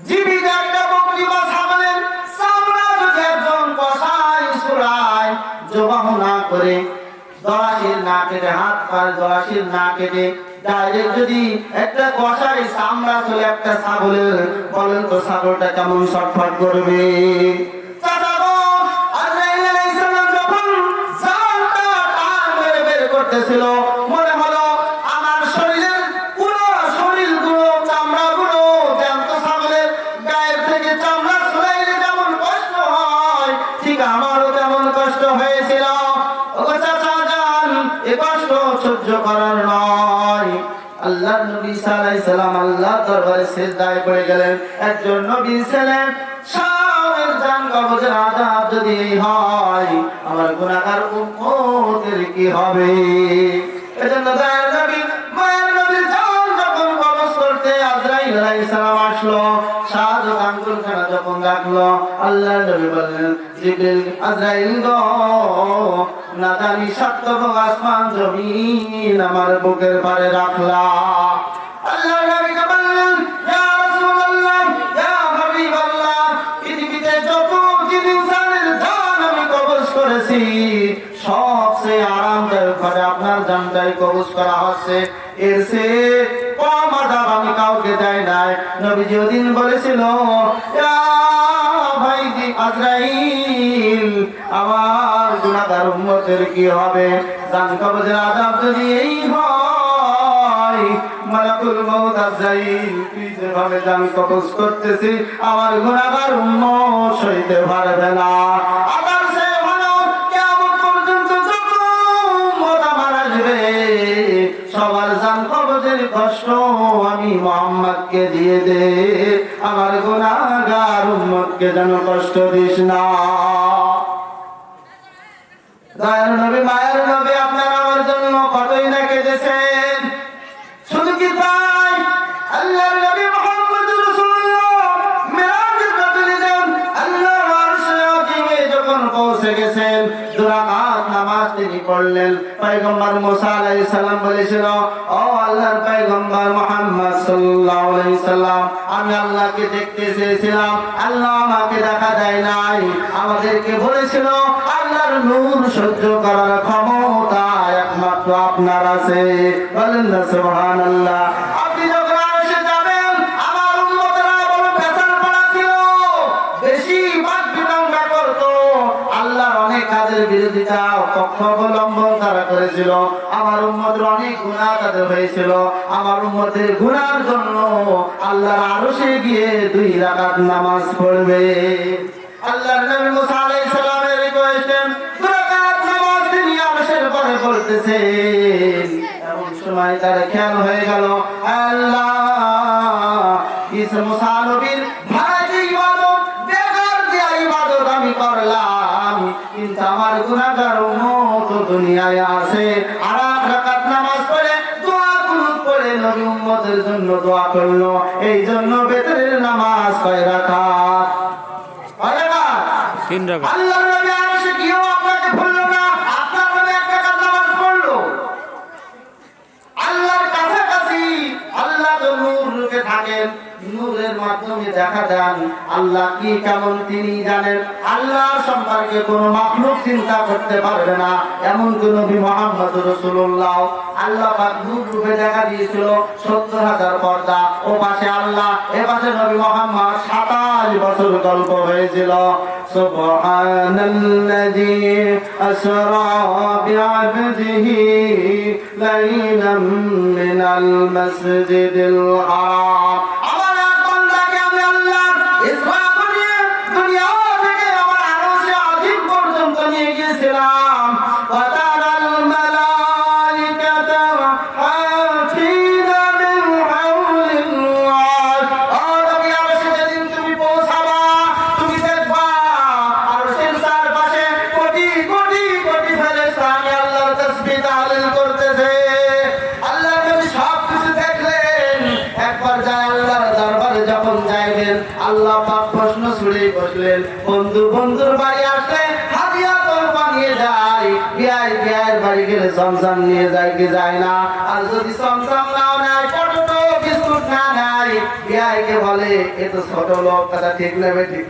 জীবিত একটা বকরি বা ছাগলের চামড়া যদি একজন কসাই সুরায় জবাহ না করে, দরাশির না কেটে, হাত পার দরাশির না কেটে, ডাইরেক্ট যদি একটা কষাই চামড়া চলে একটা ছাগলের, বলেন তো ছাগলটা কেমন ছটফট করবে? আজরাইল আলাইহিস সালাম যখন জানটা টান মেরে বের করতেছিল, মনে হলো আমার শরীরের পুরো শরীরগুলো, চামড়াগুলো জ্যান্ত ছাগলের গায়ের থেকে চামড়া ছুলাইলে যেমন কষ্ট হয়, ঠিক আমারও তেমন কষ্ট হয়েছিল। ওগো চাচা যান, এ কষ্ট সহ্য করার নয়। আল্লাহর নবী ঈসা আলাইহিস সালাম আল্লাহর দরবারে সিজদায় পড়ে গেলেন। একজন নবী ছিলেন, শামের জান কবজের আযাব যদি হয়, আমার গুনাহগার উম্মতের কি হবে? এজন্য দয়ার নবী, মায়ের নবীর জান যখন কবজ করতে আজরাইল আলাইহিস সালাম আসলো, শাহাদাত আঙ্গুলখানা যখন রাখলো, আল্লাহর নবী বললেন, জিবরিল, আজরাইল গো, না জানি সাতটা আসমান জমিন আমার বুকের পারে রাখলা। আল্লাহর নবীকে বললেন, ইয়া রাসূলুল্লাহ, ইয়া হাবিবাল্লাহ, পৃথিবীতে সবচেয়ে আরামদায়ক ভাবে আপনার জানটাই কবজ করা হচ্ছে, এর সে কম আযাব আমি কাউকে দেই নাই। নবীজি ওদিন বলেছিল, ইয়া ভাইজি আজরাইল, আমার গুনাহগার উম্মতের কি হবে? জান কবজের আযাব যদি এই হয়, মালাকুল মউত আজরাইল তুই যেভাবে জান কবজ করতেছি, আমার গুনাহগার উম্মত সইতে পারবে না। আবার সে ভালো কিয়ামত পর্যন্ত যত উম্মত আমার আসবে, সবার জান কবজের কষ্ট আমি মুহাম্মদকে দিয়ে দে, আমার গুনাহগার উম্মতকে যেন কষ্ট দিস না। দয়ার নবী, মায়ের নবী, আপনারা আমার জন্য কতই না কেঁদেছেন। শুধু কি তাই, আল্লাহর নবী মুহাম্মদুর রাসূলুল্লাহ মিরাজের রাতে যান আল্লাহর আরশে আজিমে যখন পৌঁছে গেছেন, দুই রাকাত নামাজ তিনি পড়লেন। পয়গম্বর মুসা আলাইহিস সালাম বলেছিল, ও আল্লাহর পয়গম্বর মুহাম্মদ সাল্লাল্লাহু আলাইহি সাল্লাম, আমি আল্লাহকে দেখতে চেয়েছিলাম, আল্লাহ আমাকে দেখা দেয় নাই। আমাদেরকে বলেছিল আল্লাহর নূর সহ্য করার ক্ষমতা একমাত্র আপনার আছে। বলেন না সুবহানাল্লাহ। আপনি যখন আরশে যাবেন, আমার উম্মতরা বড় পেছাল পড়া ছিল, বেশি বাকবিতণ্ডা করত, আল্লাহর অনেক কাজের বিরোধিতা পক্ষ অবলম্বন তারা করেছিল। আমার উম্মতের অনেক গুনাহ তাদের হয়েছিল। আমার উম্মতের গুনার জন্য আল্লাহর আরশে গিয়ে 2 রাকাত নামাজ পড়বে। আল্লাহর নবী মুসা আলাইহিস সালামের রিকোয়েস্টে 2 রাকাত নামাজ তিনি আরশের পরে পড়তেছেন। এমন সময় তার খেয়াল হয়ে গেল, আল্লাহ ঈসা মুসা নবীর ভাড়াটি ইবাদত, বেগার যে ইবাদত আমি করলাম, কিন্তু আমার গুনাহগার উম্মত দুনিয়ায় আছে। আর 8 রাকাত নামাজ পড়ে দোয়া কুনুত পড়ে নবী উম্মতের জন্য দোয়া করলো। এই জন্য বেতরের নামাজ কয় রাকাত? 3 রাকাত। আল্লাহর নবী আরশে গিয়েও আপনাকে ভুললো না, আপনার নবী 1 রাকাত নামাজ পড়লো। আল্লাহর কাছাকাছি, আল্লাহ তো নূর রূপে থাকেন, নূরের মাধ্যমে দেখা দেন। আল্লাহ কি কেমন তিনি জানেন। আল্লাহর সম্পর্কে কোনো মাখলুক চিন্তা করতে পারবে না, এমন কোন নবী মুহাম্মদুর রাসূলুল্লাহ। আল্লাহ পাক নূর রূপে দেখা দিয়েছিল, 70,000 পর্দা, ও পাশে আল্লাহ, এ পাশে নবী মুহাম্মদ, 27 বছর গল্প হয়েছিল। সুবহানাল্লাযী আসরা বিআবদিহি লাইলাম মিনাল মাসজিদিল হারাম। আমার এক বান্দাকে আমি আল্লাহ ইসরা করিয়ে দুনিয়া থেকে আমার আরশে আজিম পর্যন্ত নিয়ে গিয়েছিলাম। ওয়া তারাল মালাইকাতা হাফিনা মিন হাওলিল্লাহ। আর আমি আরশে যেদিন তুমি পৌঁছাবা, তুমি দেখবা আরশের চারপাশে কোটি কোটি কোটি ফেরেশতা আমি আল্লাহর তাসবিহ তাহলিল করতেছে। আল্লাহ নবী সব কিছু দেখলেন। একবার যায় আল্লাহর দরবারে যখন যাইবেন, আল্লাহ পাক প্রশ্ন ছুড়ে বসলেন, বন্ধু বন্ধুর বাড়ি আসলে হাদিয়া তোরবা নিয়ে যায়, বিয়ার বাড়ি গেলে চমচম নিয়ে যায় কি যায় না? আর যদি চমচম নাও নেয়, পটেটো বিস্কুট না নেয়, বিয়াকে বলে এ তো ছোট লোক, কথা ঠিক নেবে, ঠিক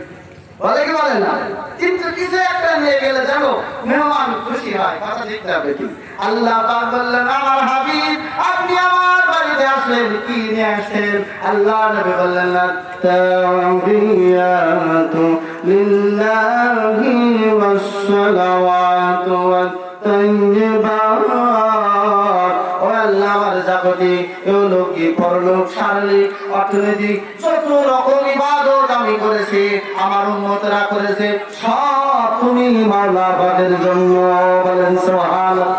বলে কি বলে না? কিন্তু কিছু একটা নিয়ে গেলে জানো মেহমান খুশি হয়, কথা ঠিক যাবে ঠিক। আল্লাহ পাক বললেন, আমার হাবিব আপনি আমার বাড়িতে আসলেন, কি নিয়ে আসেন? আল্লাহ নবী বললেন, আত-তাহিয়াতু লিল্লাহি ওয়াস-সালাওয়াতু ওয়াত-তাইয়্যিবাত। ও আল্লাহ, আমার জাগতিক, ইহলোকিক, পরলোক, শারীরিক, অর্থনৈতিক যত রকম ইবাদত আমি করেছি, আমার উম্মতরা করেছে, সব তুমি মাওলা পাকের জন্য। বলেন সুবহানাল্লাহ।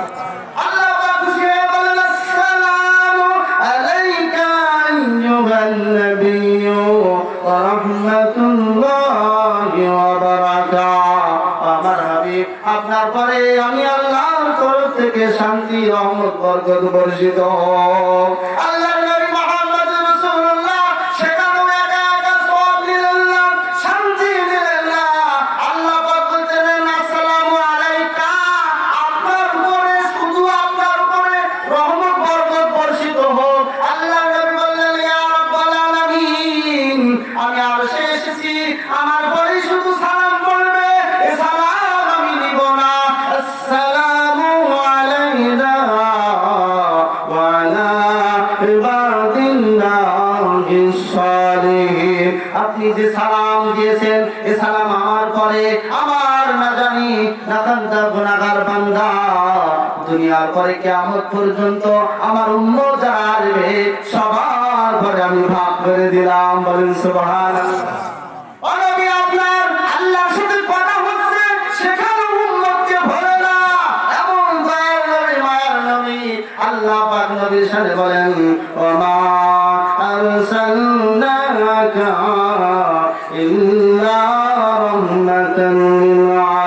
আল্লাহ পাক খুশি হয়ে বলেন, আসসালামু আলাইকা আইয়ুহান নাবিয়্যু ওয়া রাহমাতুল্লাহি ওয়া বারাকাতুহু। আমার হাবিব, আপনার পরে আমি আল্লাহর তরফ থেকে শান্তি, রহমত, বরকত বর্ষিত হোক। আল্লাহর নবী মুহাম্মদুর রাসূলুল্লাহ সেখানেও একা একা সওয়াব নিলেন না, শান্তি নিলেন না। আল্লাহ পাক বলতেন, আসসালামু আলাইকা, আপনার উপরে, শুধু আপনার উপরে রহমত বরকত বর্ষিত হোক। আল্লাহর নবী বললেন, ইয়া রাব্বাল আলামিন, আমি আরশে এসেছি, আমার পরে শুধু সালাম বলবে, এ সালাম আমি নিব না। আসসালামু আপনি যে সালাম দিয়েছেন এ সালাম আমার পরে আমার না জানি নাকান্দা গুনাহগার বান্দা দুনিয়ার পরে কিয়ামত পর্যন্ত আমার উম্মত যারা আসবে সবার পরে আমি ভাগ করে দিলাম। বলেন সুবহানাল্লাহ। ও নবী, আপনার আল্লাহর সাথে কথা হচ্ছে, সেখানে উম্মতকে ভরে না। এমন দয়ার নবী, মায়ার নবী, আল্লাহ পাক নবীর সাথে বলেন, ওমা আরসালনাকা ইল্লা রাহমাতান লিল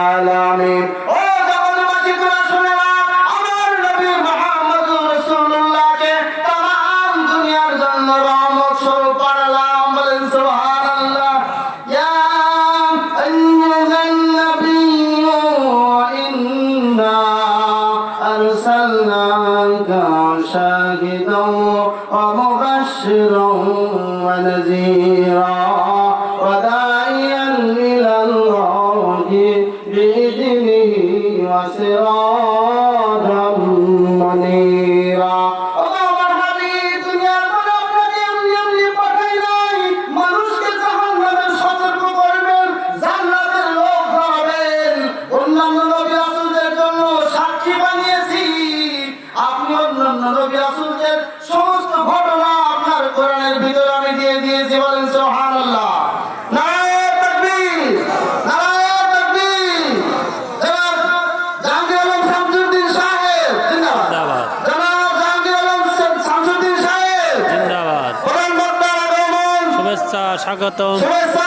আলামিন। ও জগৎবাসী, তোমরা শুনে নাও, আমার নবী মুহাম্মদুর রাসূলুল্লাহকে তামাম দুনিয়ার জন্য রহমত স্বরূপ পাঠালাম। বলেন সুবহানাল্লাহ। ইয়া আইয়ুহান নাবিয়্যু ইন্না আরসালনাকা শাহিদান ওয়া মুবাশশিরান ওয়া নাযীরা ওয়া দা'iyan ইলাল্লাহি বিইذনিহি ওয়া সিরাজাম মুনীরা। ও আমার হাবিব, দুনিয়ার মধ্যে আপনাকে এমনি এমনি পাঠাই নাই, মানুষকে জাহান্নামের সতর্ক করবেন, জান্নাতের লোক বানাবেন। অন্যান্য নবী রাসূলদের জন্য সাক্ষী বানিয়েছি। আপনি অন্যান্য নবী রাসূলদের সমস্ত ঘটনা আপনার কোরআনের ভিতরে আমি দিয়ে দিয়েছি। বলেন সুবহানাল্লাহ। নারায়ে তাকবীর, নারায়ে তাকবীর। জনাব জাহাঙ্গীর আলম শামসুদ্দিন সাহেব জিন্দাবাদ। জিন্দাবাদ জনাব জাহাঙ্গীর আলম শামসুদ্দিন সাহেব জিন্দাবাদ। কোরআন বক্তার আগমন, শুভেচ্ছা স্বাগতম। শুভেচ্ছা